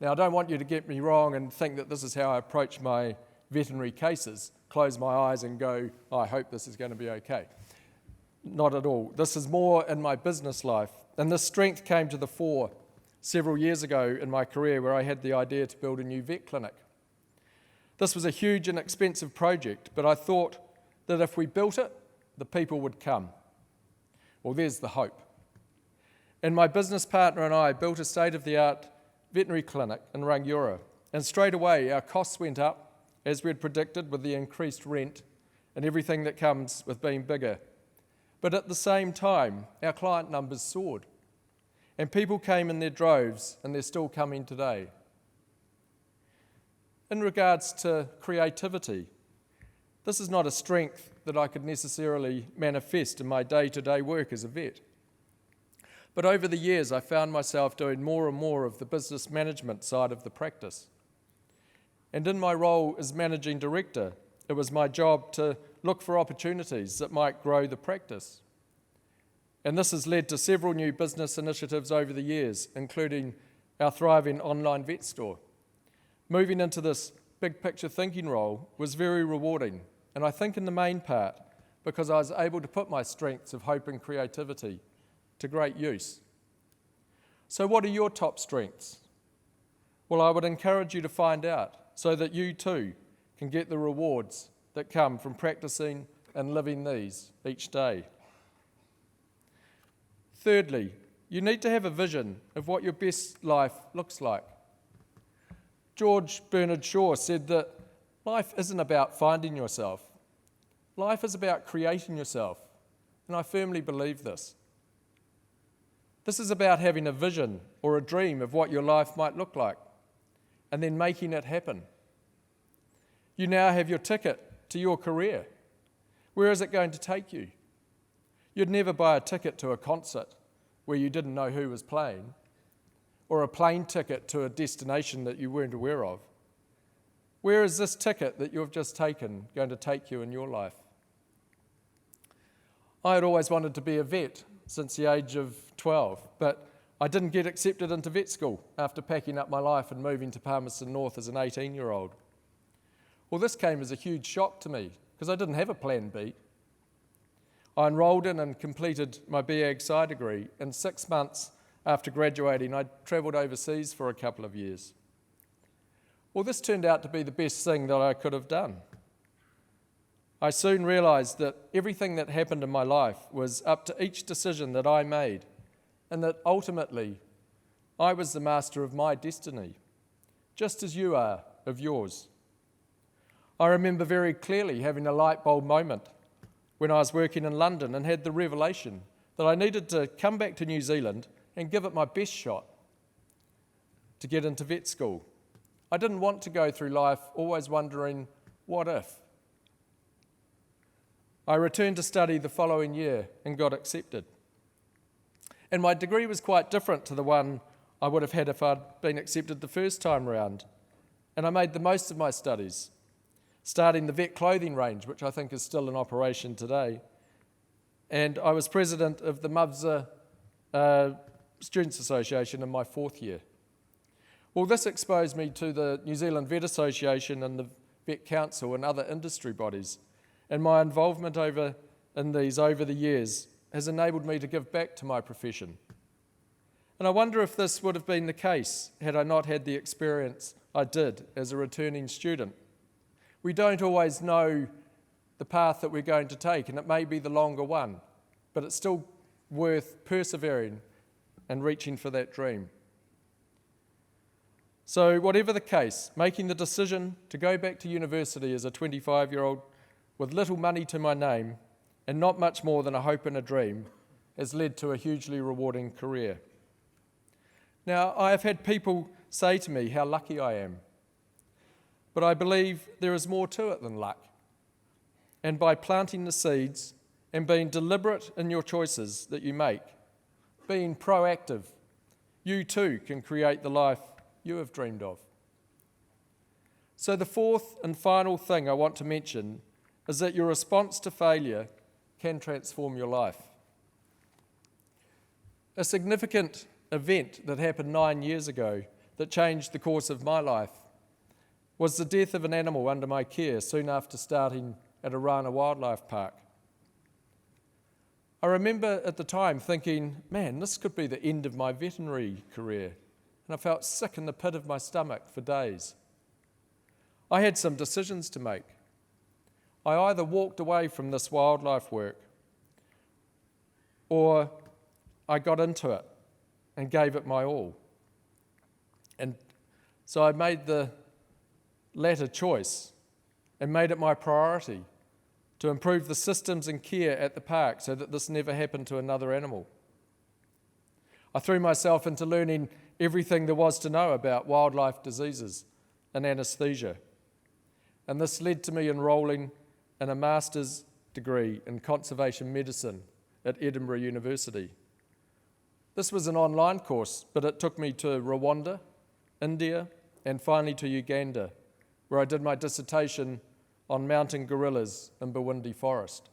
H: Now, I don't want you to get me wrong and think that this is how I approach my veterinary cases, close my eyes and go, I hope this is going to be okay. Not at all. This is more in my business life. And this strength came to the fore several years ago in my career where I had the idea to build a new vet clinic. This was a huge and expensive project, but I thought that if we built it, the people would come. Well, there's the hope. And my business partner and I built a state-of-the-art veterinary clinic in Rangiora, and straight away our costs went up, as we had predicted, with the increased rent and everything that comes with being bigger. But at the same time, our client numbers soared, and people came in their droves, and they're still coming today. In regards to creativity, this is not a strength that I could necessarily manifest in my day-to-day work as a vet. But over the years, I found myself doing more and more of the business management side of the practice. And in my role as managing director, it was my job to look for opportunities that might grow the practice. And this has led to several new business initiatives over the years, including our thriving online vet store. Moving into this big picture thinking role was very rewarding, and I think in the main part because I was able to put my strengths of hope and creativity to great use. So what are your top strengths? Well, I would encourage you to find out so that you too can get the rewards that come from practicing and living these each day. Thirdly, you need to have a vision of what your best life looks like. George Bernard Shaw said that life isn't about finding yourself. Life is about creating yourself, and I firmly believe this. This is about having a vision or a dream of what your life might look like, and then making it happen. You now have your ticket to your career. Where is it going to take you? You'd never buy a ticket to a concert where you didn't know who was playing, or a plane ticket to a destination that you weren't aware of. Where is this ticket that you've just taken going to take you in your life? I had always wanted to be a vet since the age of 12, but I didn't get accepted into vet school after packing up my life and moving to Palmerston North as an 18-year-old. Well, this came as a huge shock to me because I didn't have a plan B. I enrolled in and completed my BAg Sci degree, and 6 months after graduating, I travelled overseas for a couple of years. Well, this turned out to be the best thing that I could have done. I soon realised that everything that happened in my life was up to each decision that I made, and that ultimately I was the master of my destiny, just as you are of yours. I remember very clearly having a light bulb moment when I was working in London and had the revelation that I needed to come back to New Zealand and give it my best shot to get into vet school. I didn't want to go through life always wondering, what if? I returned to study the following year and got accepted. And my degree was quite different to the one I would have had if I'd been accepted the first time round. And I made the most of my studies, starting the vet clothing range, which I think is still in operation today. And I was president of the MUVSA Students' Association in my 4th year. Well, this exposed me to the New Zealand Vet Association and the Vet Council and other industry bodies. And my involvement in these over the years has enabled me to give back to my profession. And I wonder if this would have been the case had I not had the experience I did as a returning student. We don't always know the path that we're going to take, and it may be the longer one, but it's still worth persevering and reaching for that dream. So whatever the case, making the decision to go back to university as a 25-year-old with little money to my name and not much more than a hope and a dream has led to a hugely rewarding career. Now, I have had people say to me how lucky I am, but I believe there is more to it than luck. And by planting the seeds and being deliberate in your choices that you make, being proactive, you too can create the life you have dreamed of. So the fourth and final thing I want to mention is that your response to failure can transform your life. A significant event that happened 9 years ago that changed the course of my life was the death of an animal under my care soon after starting at a Rana Wildlife Park. I remember at the time thinking, man, this could be the end of my veterinary career, and I felt sick in the pit of my stomach for days. I had some decisions to make. I either walked away from this wildlife work or I got into it and gave it my all. And so I made the latter choice and made it my priority to improve the systems and care at the park so that this never happened to another animal. I threw myself into learning everything there was to know about wildlife diseases and anaesthesia. And this led to me enrolling in a master's degree in conservation medicine at Edinburgh University. This was an online course, but it took me to Rwanda, India, and finally to Uganda, where I did my dissertation on mountain gorillas in Bawindi Forest.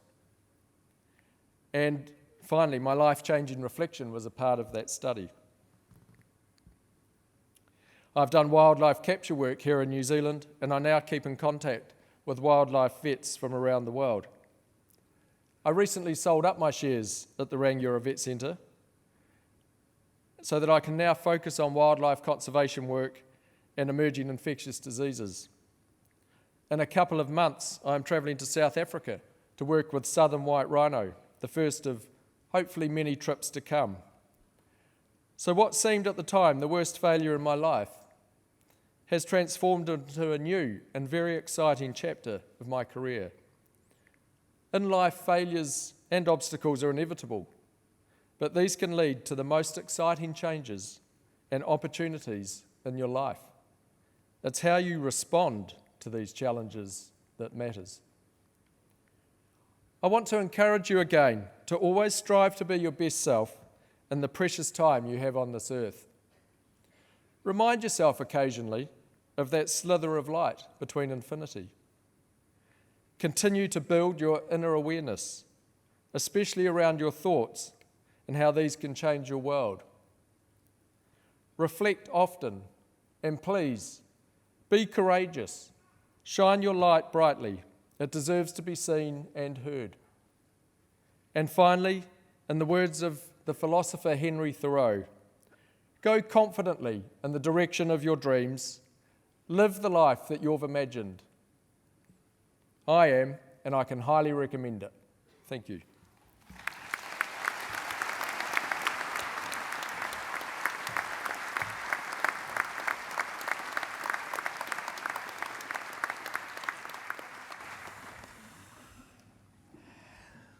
H: And finally, my life-changing reflection was a part of that study. I've done wildlife capture work here in New Zealand, and I now keep in contact with wildlife vets from around the world. I recently sold up my shares at the Rangiora Vet Centre so that I can now focus on wildlife conservation work and emerging infectious diseases. In a couple of months, I'm travelling to South Africa to work with southern white rhino, the first of hopefully many trips to come. So what seemed at the time the worst failure in my life has transformed into a new and very exciting chapter of my career. In life, failures and obstacles are inevitable, but these can lead to the most exciting changes and opportunities in your life. It's how you respond to these challenges that matters. I want to encourage you again to always strive to be your best self in the precious time you have on this earth. Remind yourself occasionally of that slither of light between infinity. Continue to build your inner awareness, especially around your thoughts and how these can change your world. Reflect often, and please, be courageous. Shine your light brightly. It deserves to be seen and heard. And finally, in the words of the philosopher Henry Thoreau, go confidently in the direction of your dreams. Live the life that you've imagined. I am, and I can highly recommend it. Thank you.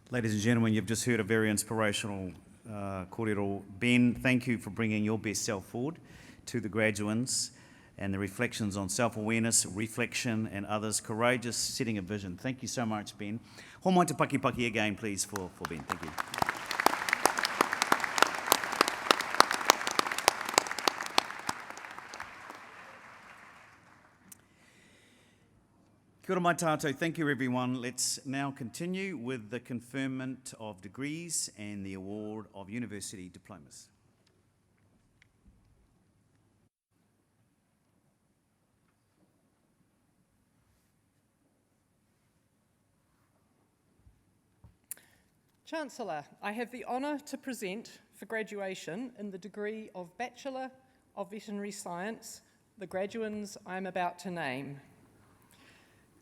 F: Ladies and gentlemen, you've just heard a very inspirational kōrero. Ben, thank you for bringing your best self forward to the graduates. and the reflections on self-awareness, reflection, and others, courageous setting a vision. Thank you so much, Ben. Homai te paki again, please, for Ben. Thank you. Kia ora mai tātou. Thank you, everyone. Let's now continue with the conferment of degrees and the award of university diplomas.
I: Chancellor, I have the honour to present for graduation in the degree of Bachelor of Veterinary Science the graduands I am about to name.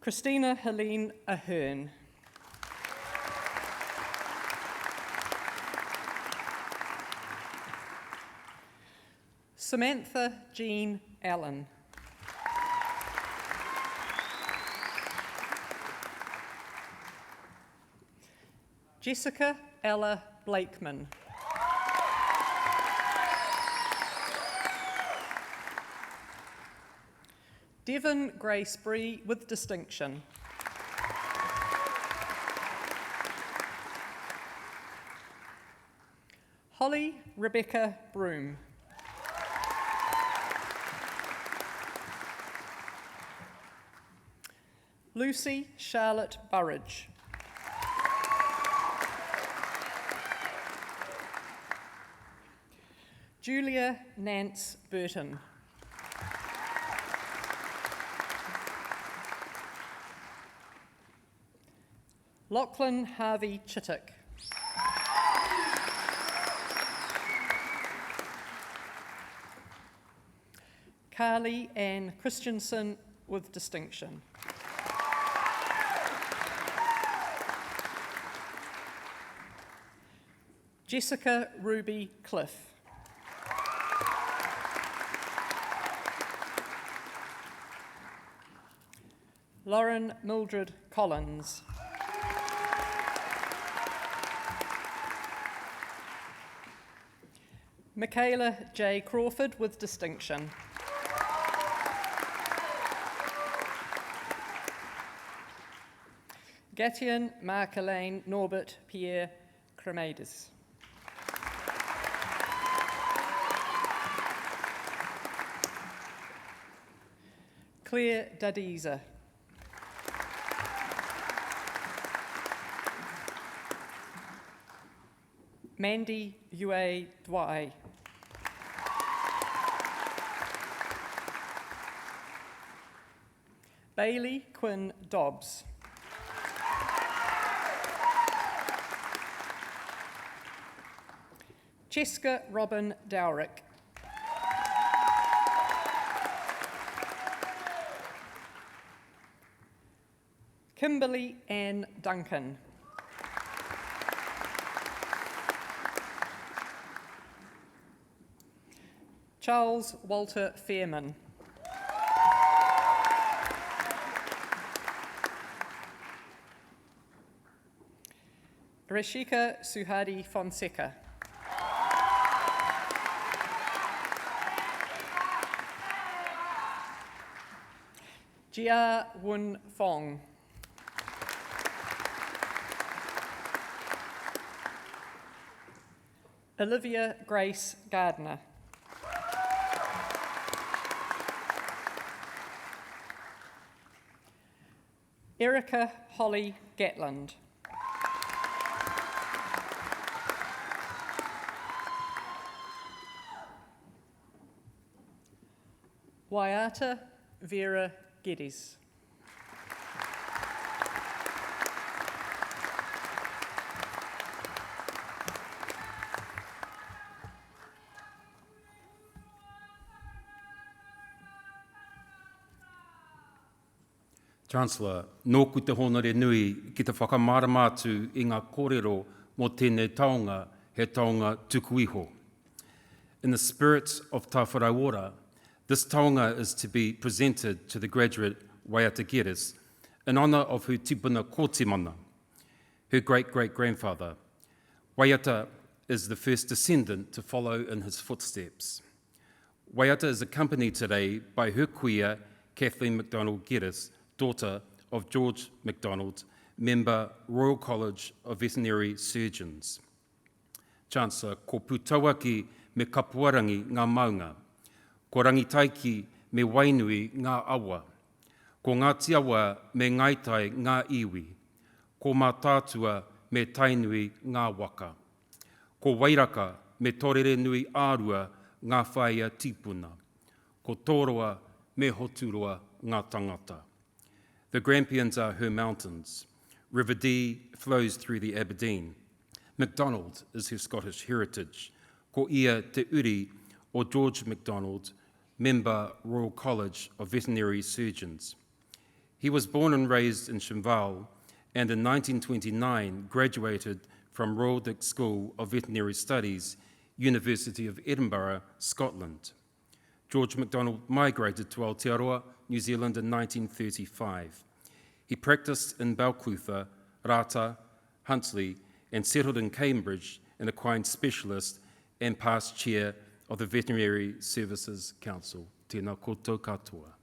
I: Christina Helene Ahern. Samantha Jean Allen. Jessica Ella Blakeman. Devon Grace Bree with distinction. Holly Rebecca Broom. Lucy Charlotte Burridge. Julia Nance Burton. Lachlan Harvey Chittick. Carly Ann Christensen with distinction. Jessica Ruby Cliff. Lauren Mildred Collins. Michaela J. Crawford with distinction. Gatian Mark-Elaine Norbert Pierre Cremades. Claire Dadiza. Mandy Yue Dwai. Bailey Quinn Dobbs. Cheska Robin Dowrick. Kimberly Ann Duncan. Charles Walter Fairman. Rashika Suhadi Fonseca. Jia Wun Fong. Olivia Grace Gardner. Erica Holly Gatland. Waiata Vera Geddes.
J: Chancellor, nōku te honore nui ki te whakamaramātu i ngā kōrero mō tēnei taonga he taonga tuku iho. In the spirit of Tawharawora, this taonga is to be presented to the graduate Waiata Geddes in honour of her tipuna kōtimana, her great-great-grandfather. Waiata is the first descendant to follow in his footsteps. Waiata is accompanied today by her kuia, Kathleen MacDonald Geddes, daughter of George MacDonald, member, Royal College of Veterinary Surgeons. Chancellor, ko pūtauaki me kapuarangi ngā maunga, ko rangitaiki me wainui ngā awa, ko ngā tiawa me ngaitai ngā iwi, ko mā tātua me tainui ngā waka, ko wairaka me torere nui ārua ngā whaia tipuna, ko tōroa me hoturoa ngā tangata. The Grampians are her mountains. River Dee flows through the Aberdeen. MacDonald is her Scottish heritage. Ko ia te uri o George MacDonald, member Royal College of Veterinary Surgeons. He was born and raised in Shimval and in 1929 graduated from Royal Dick School of Veterinary Studies, University of Edinburgh, Scotland. George MacDonald migrated to Aotearoa, New Zealand in 1935. He practiced in Balclutha, Rata, Huntly, and settled in Cambridge, an equine specialist and past chair of the Veterinary Services Council. Tēnā koutou katoa.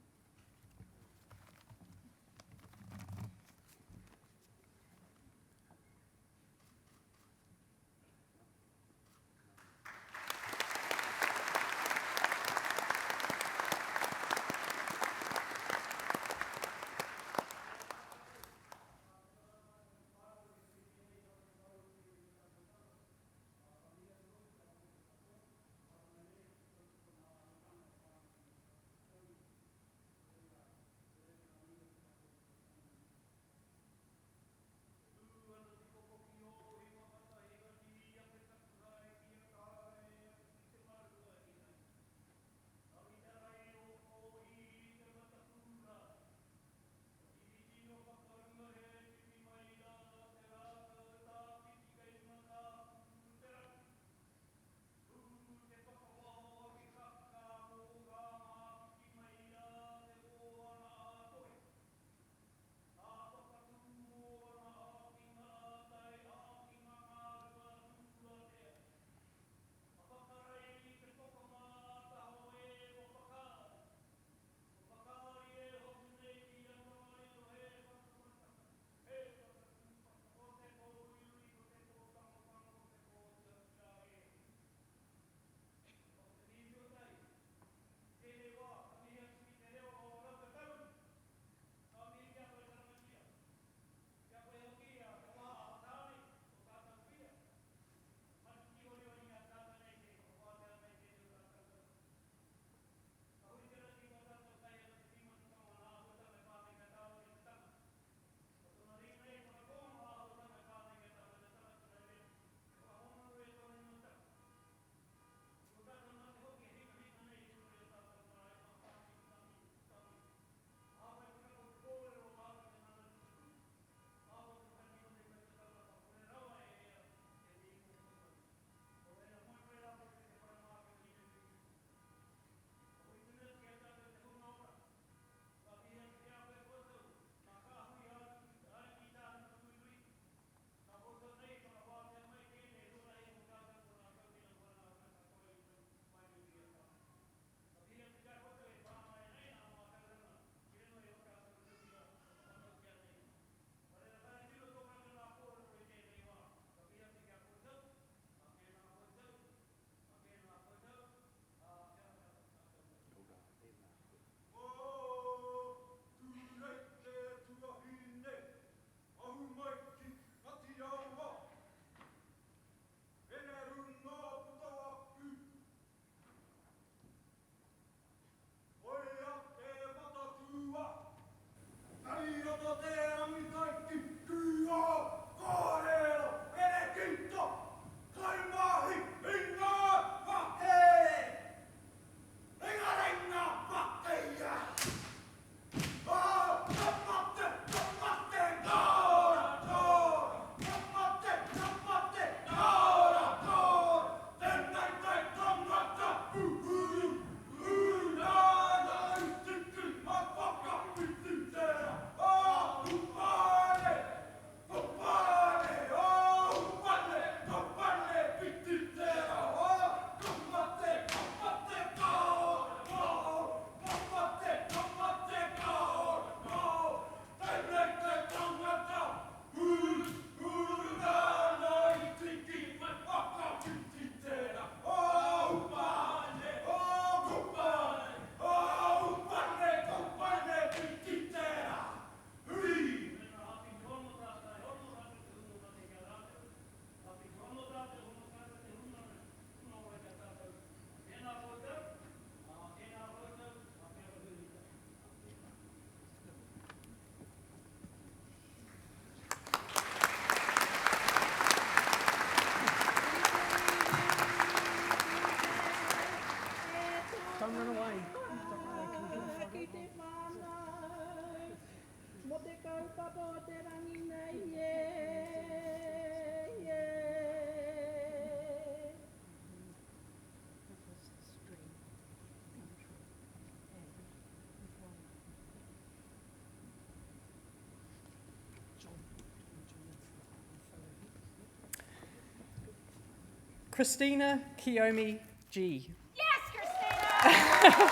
I: Christina Kiyomi G.
C: Yes, Christina!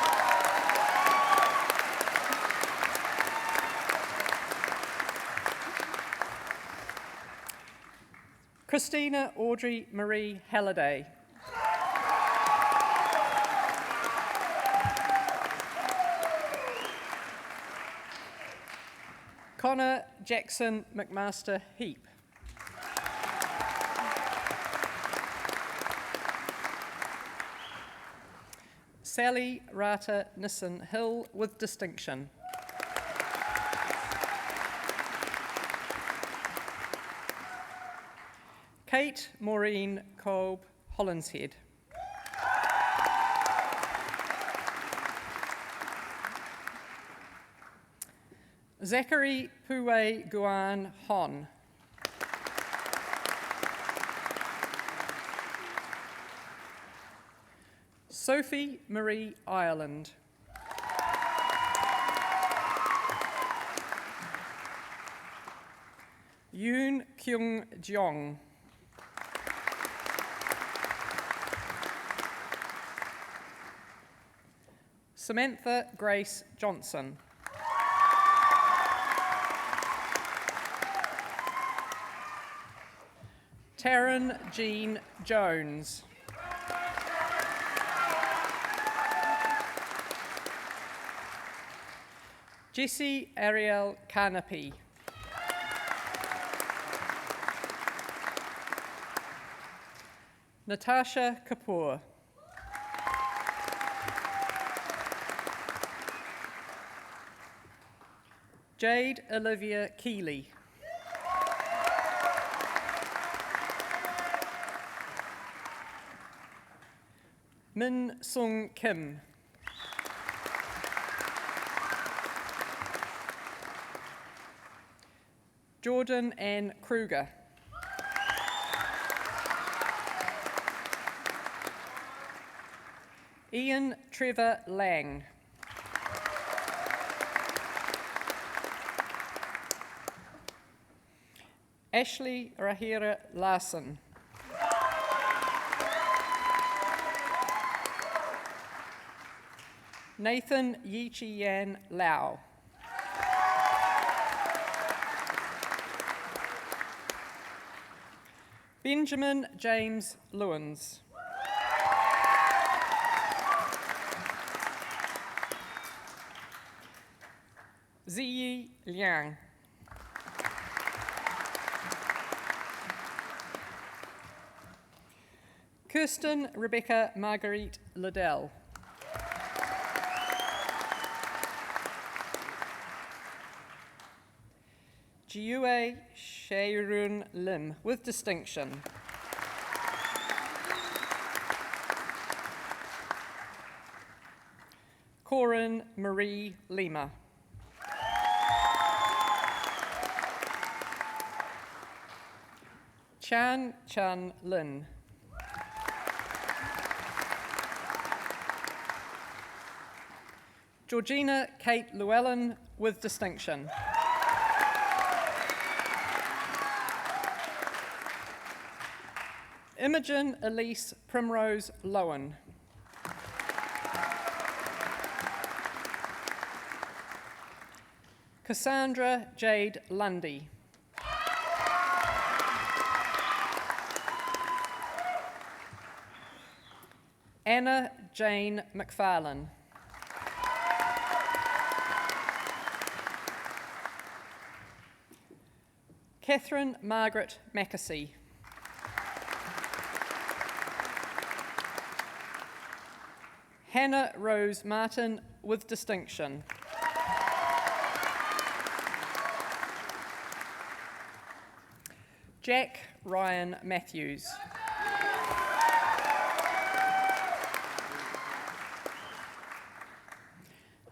I: Christina Audrey Marie Halliday. Connor Jackson McMaster Heap. Sally Rata Nissen Hill with distinction. Kate Maureen Kolb Hollinshead. Zachary Puwe Guan Hon. Sophie Marie Ireland. Yoon Kyung Jeong. Samantha Grace Johnson. Taryn Jean Jones. Jessie Ariel Carnaby. Natasha Kapoor. Jade Olivia Keeley. Min Sung Kim. Jordan Ann Kruger. Ian Trevor Lang. Ashley Rahira Larson. Nathan Yichi Yan Lau. Benjamin James Lewins. Ziyi Liang. Kirsten Rebecca Marguerite Liddell. Jiue Shairun Lim with distinction. Corin Marie Lima. Chan Chan Lin. Georgina Kate Llewellyn with distinction. Imogen Elise Primrose Lowen. Cassandra Jade Lundy. Anna Jane McFarlane. Catherine Margaret Mackesy. Hannah Rose Martin with distinction. Jack Ryan Matthews.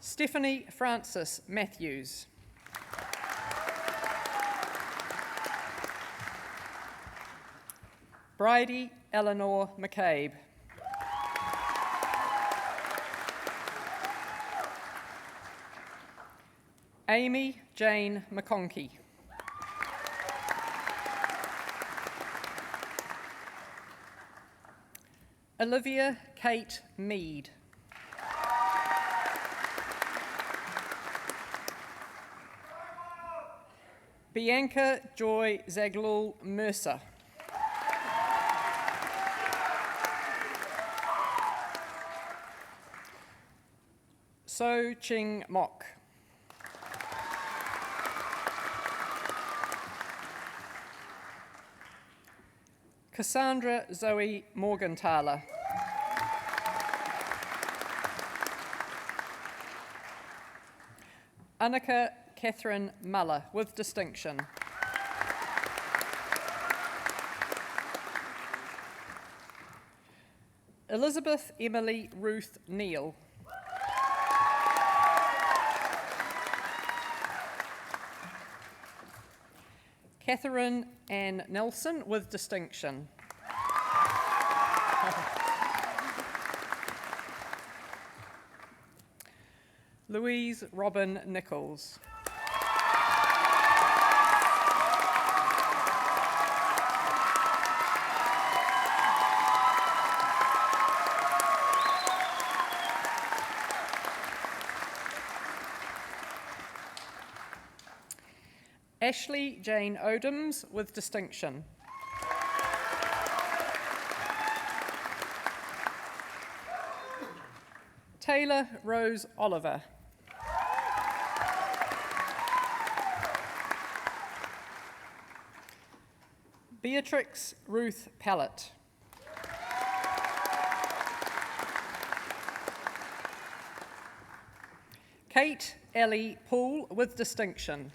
I: Stephanie Francis Matthews. Bridie Eleanor McCabe. Amy Jane McConkey. Olivia Kate Mead. Bianca Joy Zaglul Mercer. So Ching Mok. Cassandra Zoe Morgenthaler. Annika Catherine Muller with distinction. Elizabeth Emily Ruth Neal. Catherine Ann Nelson with distinction. Louise Robin Nichols. Ashley Jane Odoms with distinction. Taylor Rose Oliver. Beatrix Ruth Pallett. Kate Ellie Poole with distinction.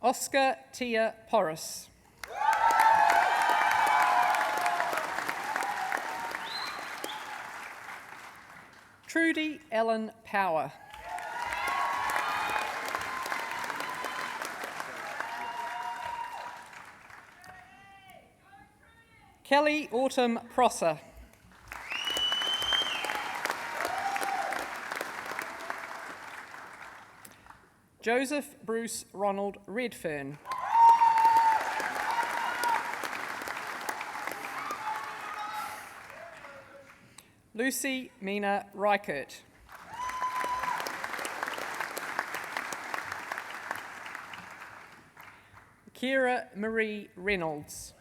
I: Oscar Tia Porras. Trudy Ellen Power. Kelly Autumn Prosser. Joseph Bruce Ronald Redfern. Lucy Mina Reichert. Kira Marie Reynolds.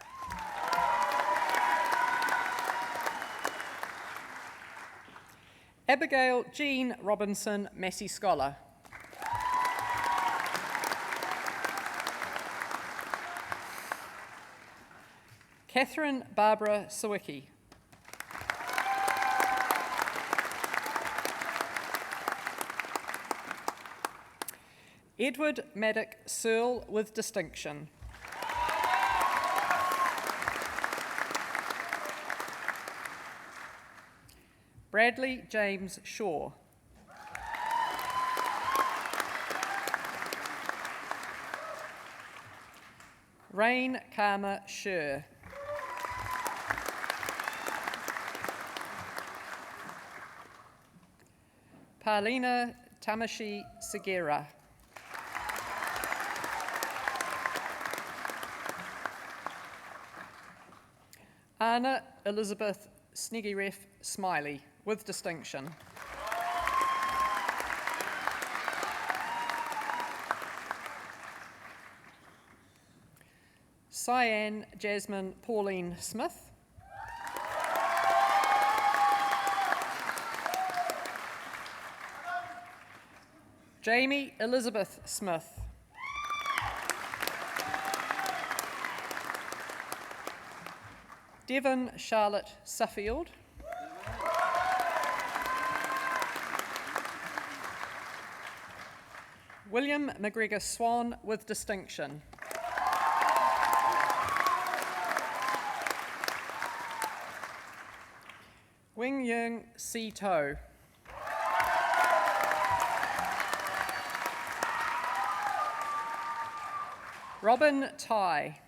I: Abigail Jean Robinson Massey Scholar. Catherine Barbara Sawicki. Edward Maddock Searle with distinction. Bradley James Shaw. Rain Karma Sher. Paulina Tamashi Segera. Anna Elizabeth Snigiref Smiley with distinction. Cyan Jasmine Pauline Smith. Jamie Elizabeth Smith. Devon Charlotte Suffield. William McGregor Swan with distinction. Wing Yung Si To. Robin Tai.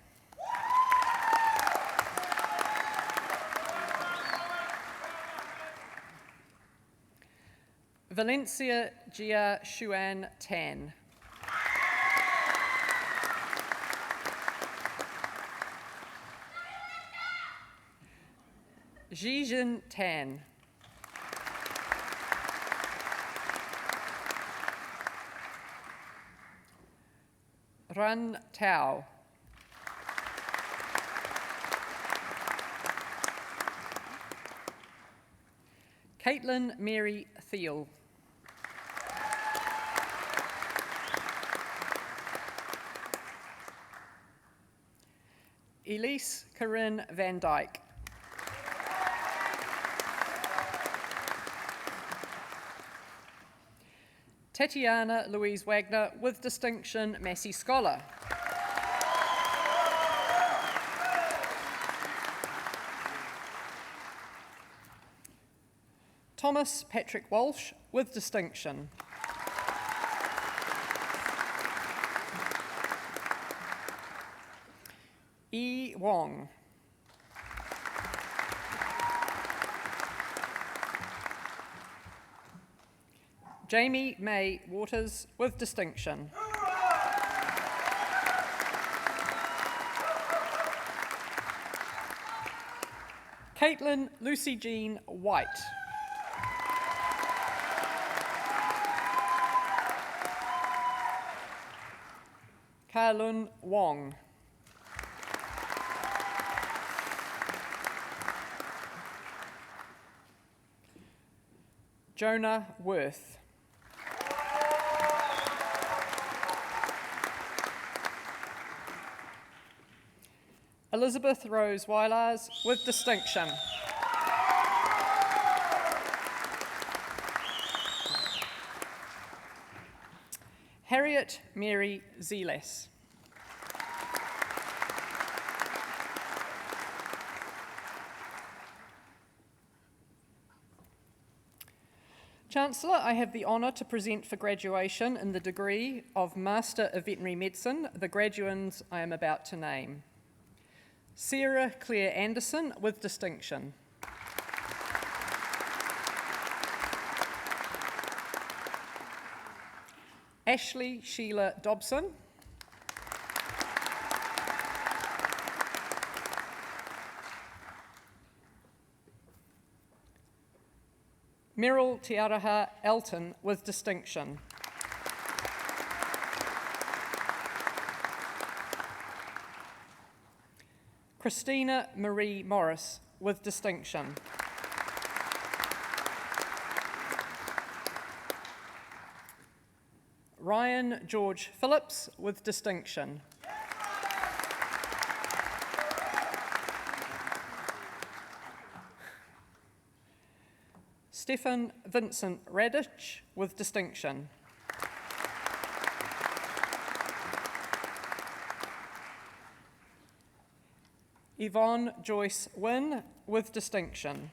I: Valencia Jia Xuan Tan. Jijin Tan. Run Tao. Caitlin Mary Thiel. Elise Corinne Van Dyke. Tatiana Louise Wagner with distinction, Massey Scholar. Thomas Patrick Walsh with distinction. E. Wong. Jamie May Waters with distinction. Caitlin Lucy Jean White. Ka-Lun Wong. Jonah Worth. Elizabeth Rose Weilars with distinction. Harriet Mary Zeles. Chancellor, I have the honour to present for graduation in the degree of Master of Veterinary Medicine the graduands I am about to name. Sarah Claire Anderson with distinction. Ashley Sheila Dobson. Meryl Tiaraha Elton with distinction. Christina Marie Morris with distinction. Ryan George Phillips with distinction. Stefan Vincent Radich with distinction. Yvonne Joyce Wynne with distinction.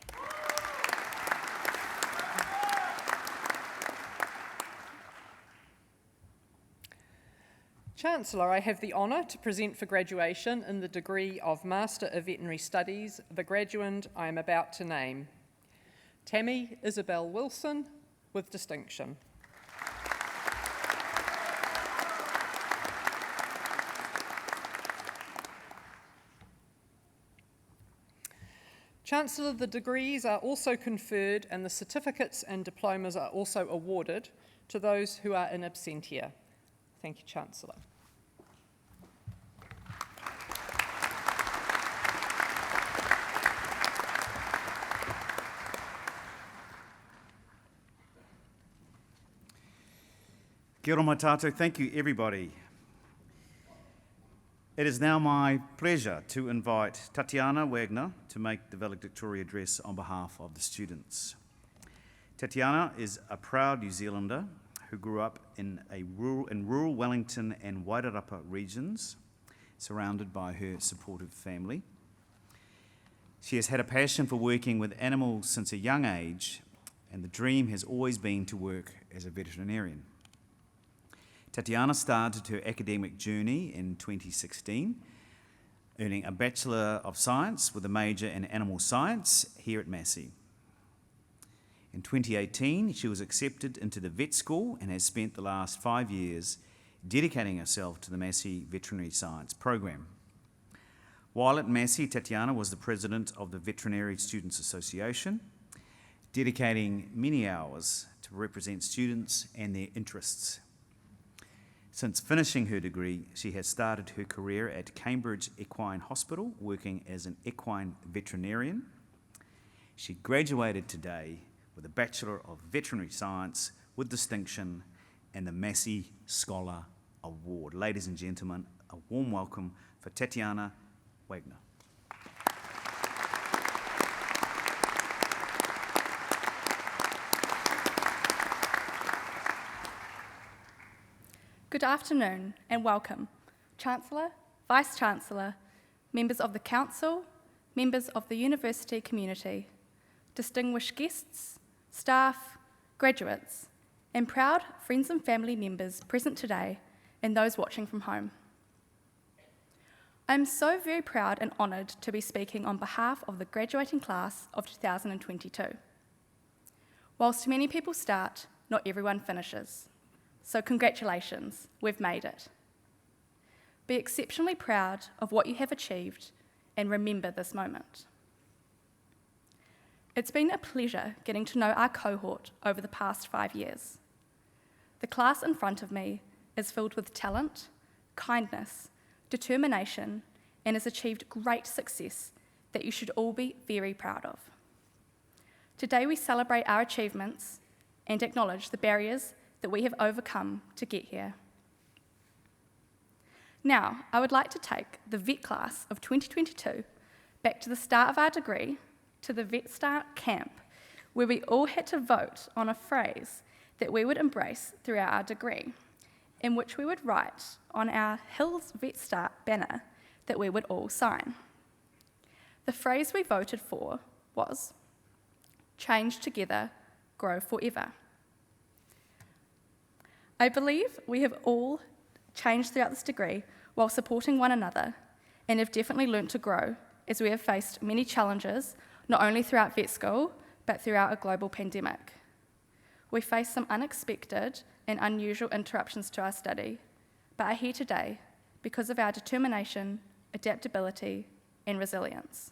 I: Chancellor, I have the honour to present for graduation in the degree of Master of Veterinary Studies the graduand I am about to name. Tammy Isabel Wilson with distinction. Chancellor, the degrees are also conferred and the certificates and diplomas are also awarded to those who are in absentia. Thank you, Chancellor.
F: Kia ora mai tātou. Thank you, everybody. It is now my pleasure to invite Tatiana Wagner to make the valedictory address on behalf of the students. Tatiana is a proud New Zealander who grew up in rural Wellington and Wairarapa regions, surrounded by her supportive family. She has had a passion for working with animals since a young age, and the dream has always been to work as a veterinarian. Tatiana started her academic journey in 2016, earning a Bachelor of Science with a major in Animal Science here at Massey. In 2018, she was accepted into the vet school and has spent the last 5 years dedicating herself to the Massey Veterinary Science program. While at Massey, Tatiana was the president of the Veterinary Students Association, dedicating many hours to represent students and their interests. Since finishing her degree, she has started her career at Cambridge Equine Hospital, working as an equine veterinarian. She graduated today with a Bachelor of Veterinary Science with distinction and the Massey Scholar Award. Ladies and gentlemen, a warm welcome for Tatiana Wagner.
K: Good afternoon and welcome, Chancellor, Vice-Chancellor, members of the Council, members of the university community, distinguished guests, staff, graduates, and proud friends and family members present today and those watching from home. I am so very proud and honoured to be speaking on behalf of the graduating class of 2022. Whilst many people start, not everyone finishes. So congratulations, we've made it. Be exceptionally proud of what you have achieved and remember this moment. It's been a pleasure getting to know our cohort over the past 5 years. The class in front of me is filled with talent, kindness, determination, and has achieved great success that you should all be very proud of. Today we celebrate our achievements and acknowledge the barriers that we have overcome to get here. Now, I would like to take the vet class of 2022 back to the start of our degree, to the Vet Start camp, where we all had to vote on a phrase that we would embrace throughout our degree, in which we would write on our Hills Vet Start banner that we would all sign. The phrase we voted for was, "Change together, grow forever." I believe we have all changed throughout this degree while supporting one another and have definitely learnt to grow as we have faced many challenges, not only throughout vet school, but throughout a global pandemic. We faced some unexpected and unusual interruptions to our study, but are here today because of our determination, adaptability, and resilience.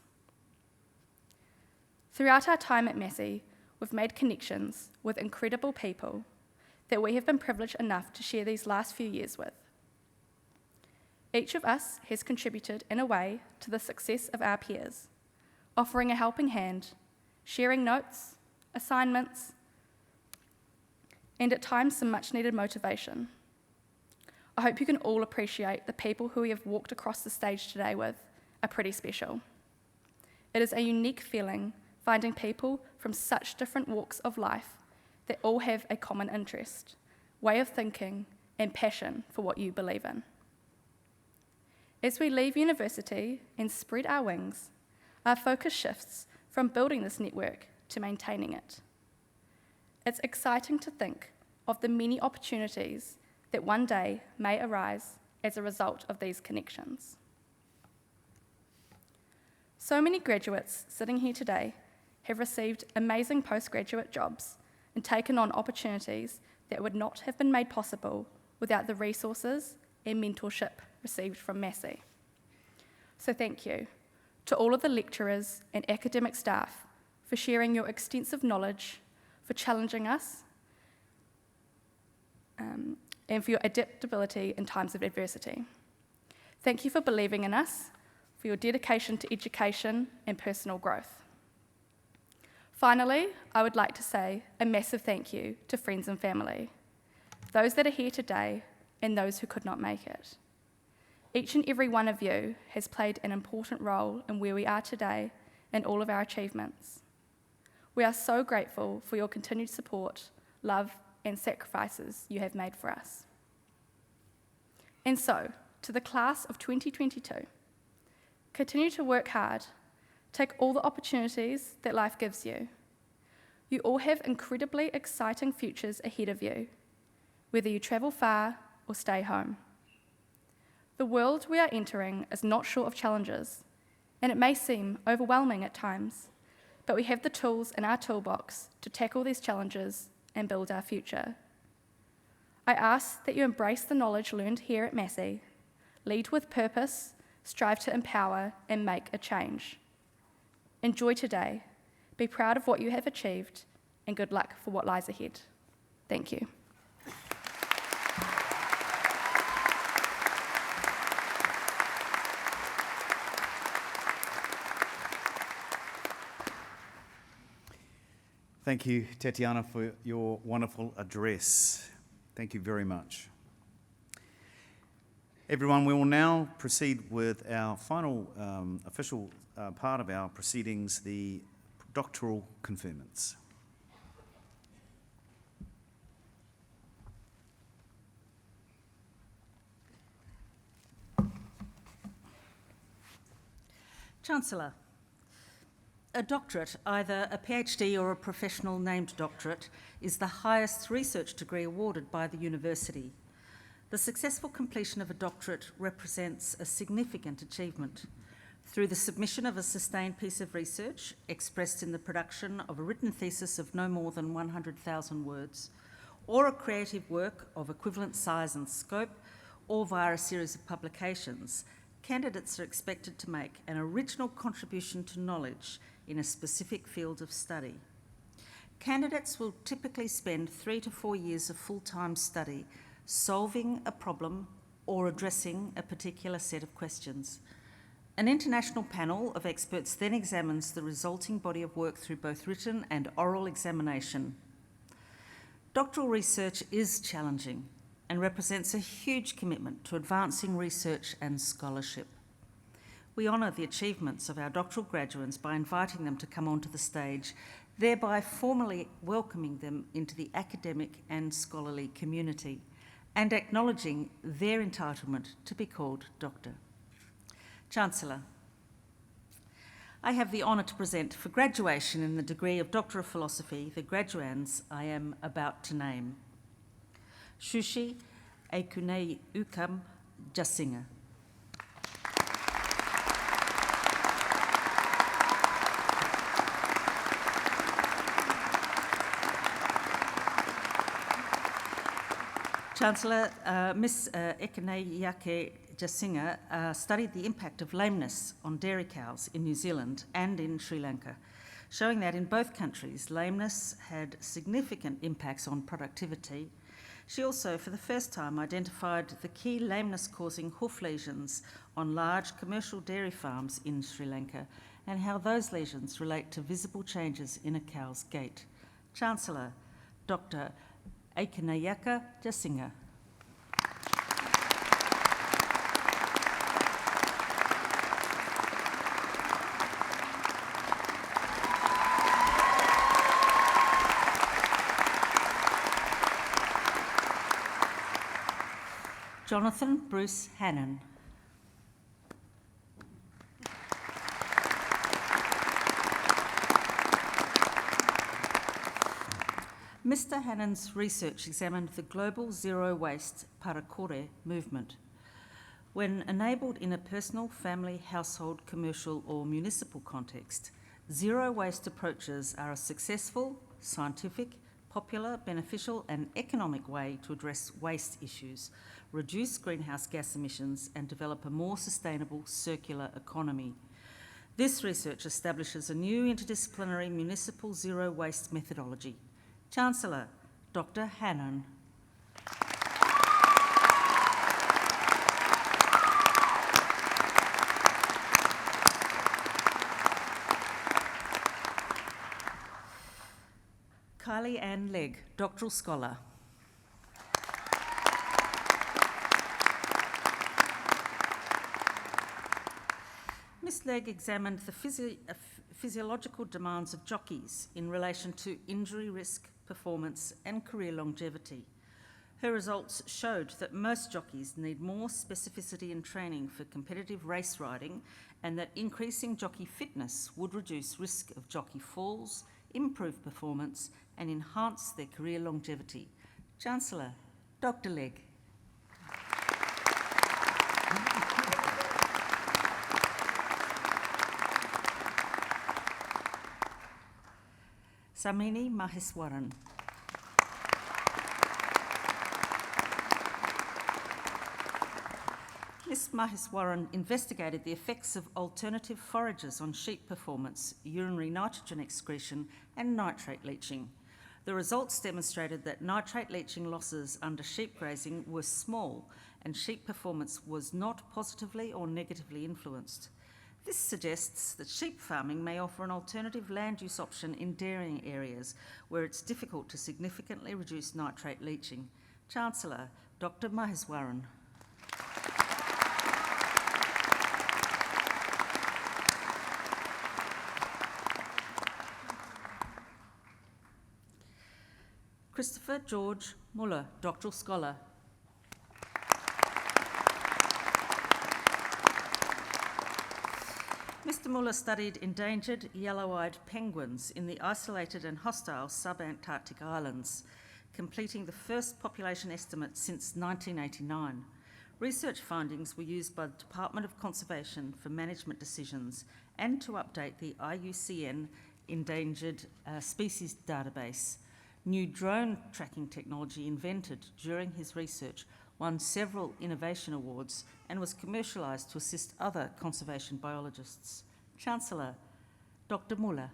K: Throughout our time at Massey, we've made connections with incredible people that we have been privileged enough to share these last few years with. Each of us has contributed in a way to the success of our peers, offering a helping hand, sharing notes, assignments, and at times some much needed motivation. I hope you can all appreciate the people who we have walked across the stage today with are pretty special. It is a unique feeling finding people from such different walks of life that all have a common interest, way of thinking, and passion for what you believe in. As we leave university and spread our wings, our focus shifts from building this network to maintaining it. It's exciting to think of the many opportunities that one day may arise as a result of these connections. So many graduates sitting here today have received amazing postgraduate jobs and taken on opportunities that would not have been made possible without the resources and mentorship received from Massey. So thank you to all of the lecturers and academic staff for sharing your extensive knowledge, for challenging us, and for your adaptability in times of adversity. Thank you for believing in us, for your dedication to education and personal growth. Finally, I would like to say a massive thank you to friends and family, those that are here today and those who could not make it. Each and every one of you has played an important role in where we are today and all of our achievements. We are so grateful for your continued support, love, and sacrifices you have made for us. And so, to the class of 2022, continue to work hard. Take all the opportunities that life gives you. You all have incredibly exciting futures ahead of you, whether you travel far or stay home. The world we are entering is not short of challenges, and it may seem overwhelming at times, but we have the tools in our toolbox to tackle these challenges and build our future. I ask that you embrace the knowledge learned here at Massey, lead with purpose, strive to empower and make a change. Enjoy today, be proud of what you have achieved, and good luck for what lies ahead. Thank you.
F: Thank you, Tatiana, for your wonderful address. Thank you very much. Everyone, we will now proceed with our final official part of our proceedings, the doctoral conferments.
L: Chancellor, a doctorate, either a PhD or a professional named doctorate, is the highest research degree awarded by the university. The successful completion of a doctorate represents a significant achievement through the submission of a sustained piece of research expressed in the production of a written thesis of no more than 100,000 words, or a creative work of equivalent size and scope, or via a series of publications. Candidates are expected to make an original contribution to knowledge in a specific field of study. Candidates will typically spend 3 to 4 years of full-time study solving a problem or addressing a particular set of questions. An international panel of experts then examines the resulting body of work through both written and oral examination. Doctoral research is challenging and represents a huge commitment to advancing research and scholarship. We honour the achievements of our doctoral graduates by inviting them to come onto the stage, thereby formally welcoming them into the academic and scholarly community and acknowledging their entitlement to be called doctor. Chancellor, I have the honour to present for graduation in the degree of Doctor of Philosophy the graduands I am about to name. Shushi Eikunei Ukam Jasinga. Chancellor, Ms. Ekenei Yake Jasinga studied the impact of lameness on dairy cows in New Zealand and in Sri Lanka, showing that in both countries lameness had significant impacts on productivity. She also, for the first time, identified the key lameness-causing hoof lesions on large commercial dairy farms in Sri Lanka and how those lesions relate to visible changes in a cow's gait. Chancellor, Dr. Aikanayaka Jasinga. Jonathan Bruce Hannon. Mr. Hannon's research examined the global zero waste parakore movement. When enabled in a personal, family, household, commercial or municipal context, zero waste approaches are a successful, scientific, popular, beneficial and economic way to address waste issues, reduce greenhouse gas emissions and develop a more sustainable circular economy. This research establishes a new interdisciplinary municipal zero waste methodology. Chancellor, Dr. Hannon. Kylie Ann Legg, Doctoral Scholar. Ms. Legg examined the physiological demands of jockeys in relation to injury risk, performance and career longevity. Her results showed that most jockeys need more specificity in training for competitive race riding and that increasing jockey fitness would reduce risk of jockey falls, improve performance and enhance their career longevity. Chancellor, Dr. Legg. Samini Maheswaran. Ms Mahiswaran investigated the effects of alternative forages on sheep performance, urinary nitrogen excretion and nitrate leaching. The results demonstrated that nitrate leaching losses under sheep grazing were small and sheep performance was not positively or negatively influenced. This suggests that sheep farming may offer an alternative land use option in dairying areas where it's difficult to significantly reduce nitrate leaching. Chancellor, Dr Mahiswaran. Christopher George Muller, Doctoral Scholar. Mr Muller studied endangered yellow-eyed penguins in the isolated and hostile sub-Antarctic islands, completing the first population estimate since 1989. Research findings were used by the Department of Conservation for management decisions and to update the IUCN Endangered Species database. New drone tracking technology invented during his research won several innovation awards and was commercialised to assist other conservation biologists. Chancellor, Dr Muller.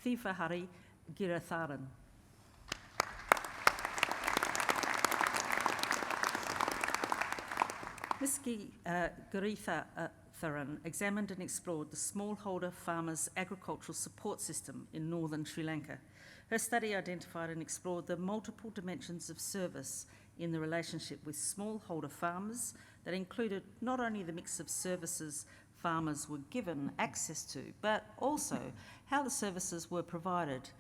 L: Thifahari Giratharan. Ms Giritharan examined and explored the smallholder farmers' agricultural support system in northern Sri Lanka. Her study identified and explored the multiple dimensions of service in the relationship with smallholder farmers that included not only the mix of services farmers were given access to, but also how the services were provided.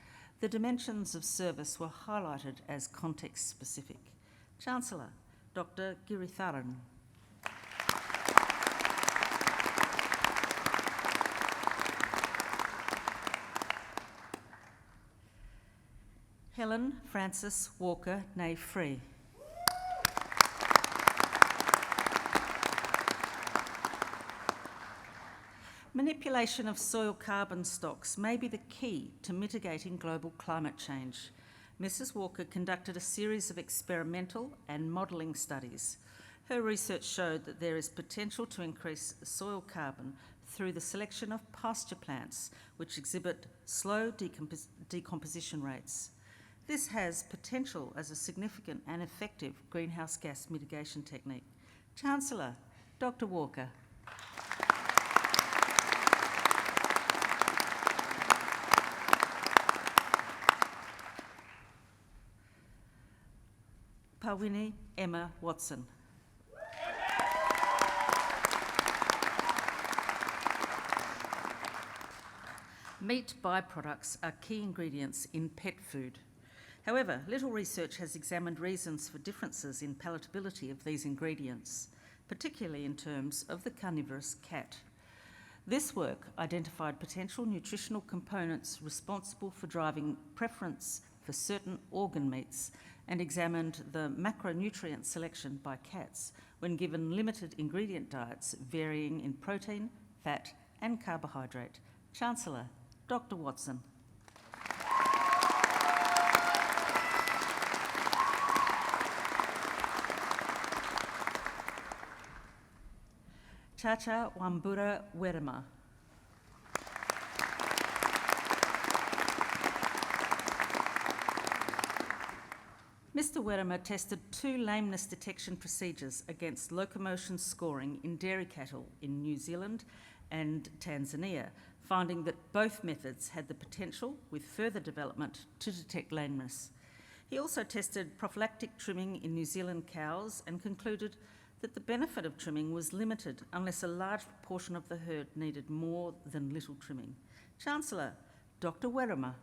L: The dimensions of service were highlighted as context-specific. Chancellor, Dr Giritharan. Helen Frances Walker née Free. Manipulation of soil carbon stocks may be the key to mitigating global climate change. Mrs Walker conducted a series of experimental and modelling studies. Her research showed that there is potential to increase soil carbon through the selection of pasture plants, which exhibit slow decomposition rates. This has potential as a significant and effective greenhouse gas mitigation technique. Chancellor, Dr Walker. Pawini Emma Watson. Meat byproducts are key ingredients in pet food. However, little research has examined reasons for differences in palatability of these ingredients, particularly in terms of the carnivorous cat. This work identified potential nutritional components responsible for driving preference for certain organ meats and examined the macronutrient selection by cats when given limited ingredient diets varying in protein, fat and carbohydrate. Chancellor, Dr Watson. Chacha Wambura Werema. Mr Werema tested 2 lameness detection procedures against locomotion scoring in dairy cattle in New Zealand and Tanzania, finding that both methods had the potential, with further development, to detect lameness. He also tested prophylactic trimming in New Zealand cows and concluded that the benefit of trimming was limited unless a large proportion of the herd needed more than little trimming. Chancellor, Dr Werema.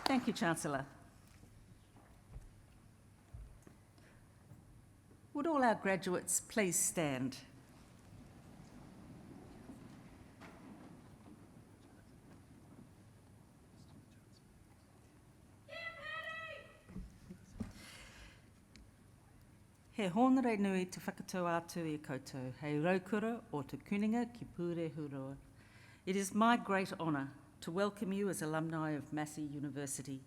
L: Thank you, Chancellor. Would all our graduates please stand? He hōnere nui te whakatau atu I koutou, hei raukura o te kuninga ki pūre huroa. It is my great honour to welcome you as alumni of Massey University.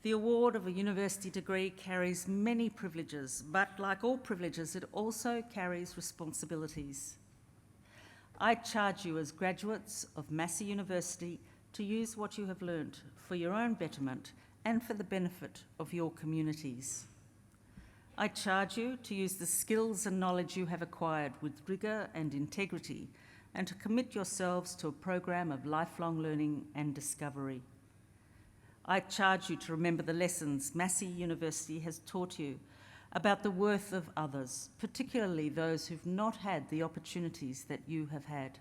L: The award of a university degree carries many privileges, but like all privileges, it also carries responsibilities. I charge you as graduates of Massey University to use what you have learnt for your own betterment and for the benefit of your communities. I charge you to use the skills and knowledge you have acquired with rigour and integrity and to commit yourselves to a program of lifelong learning and discovery. I charge you to remember the lessons Massey University has taught you about the worth of others, particularly those who've not had the opportunities that you have had.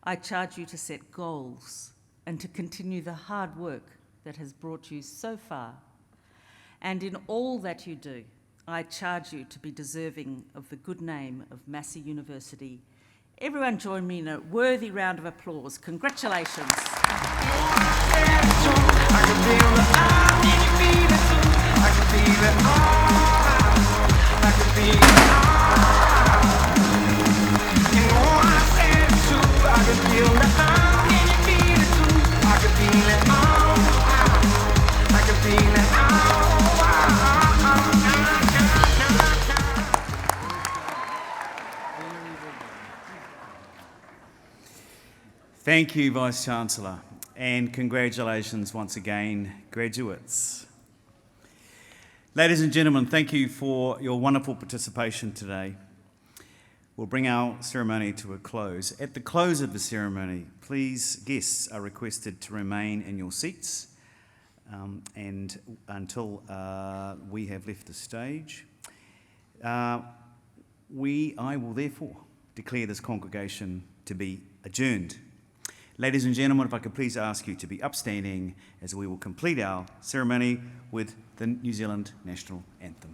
L: I charge you to set goals and to continue the hard work that has brought you so far. And in all that you do, I charge you to be deserving of the good name of Massey University. Everyone join me in a worthy round of applause. Congratulations.
F: Thank you, Vice-Chancellor, and congratulations once again, graduates. Ladies and gentlemen, thank you for your wonderful participation today. We'll bring our ceremony to a close. At the close of the ceremony, please, guests are requested to remain in your seats and until we have left the stage. I will therefore declare this congregation to be adjourned. Ladies and gentlemen, if I could please ask you to be upstanding as we will complete our ceremony with the New Zealand National Anthem.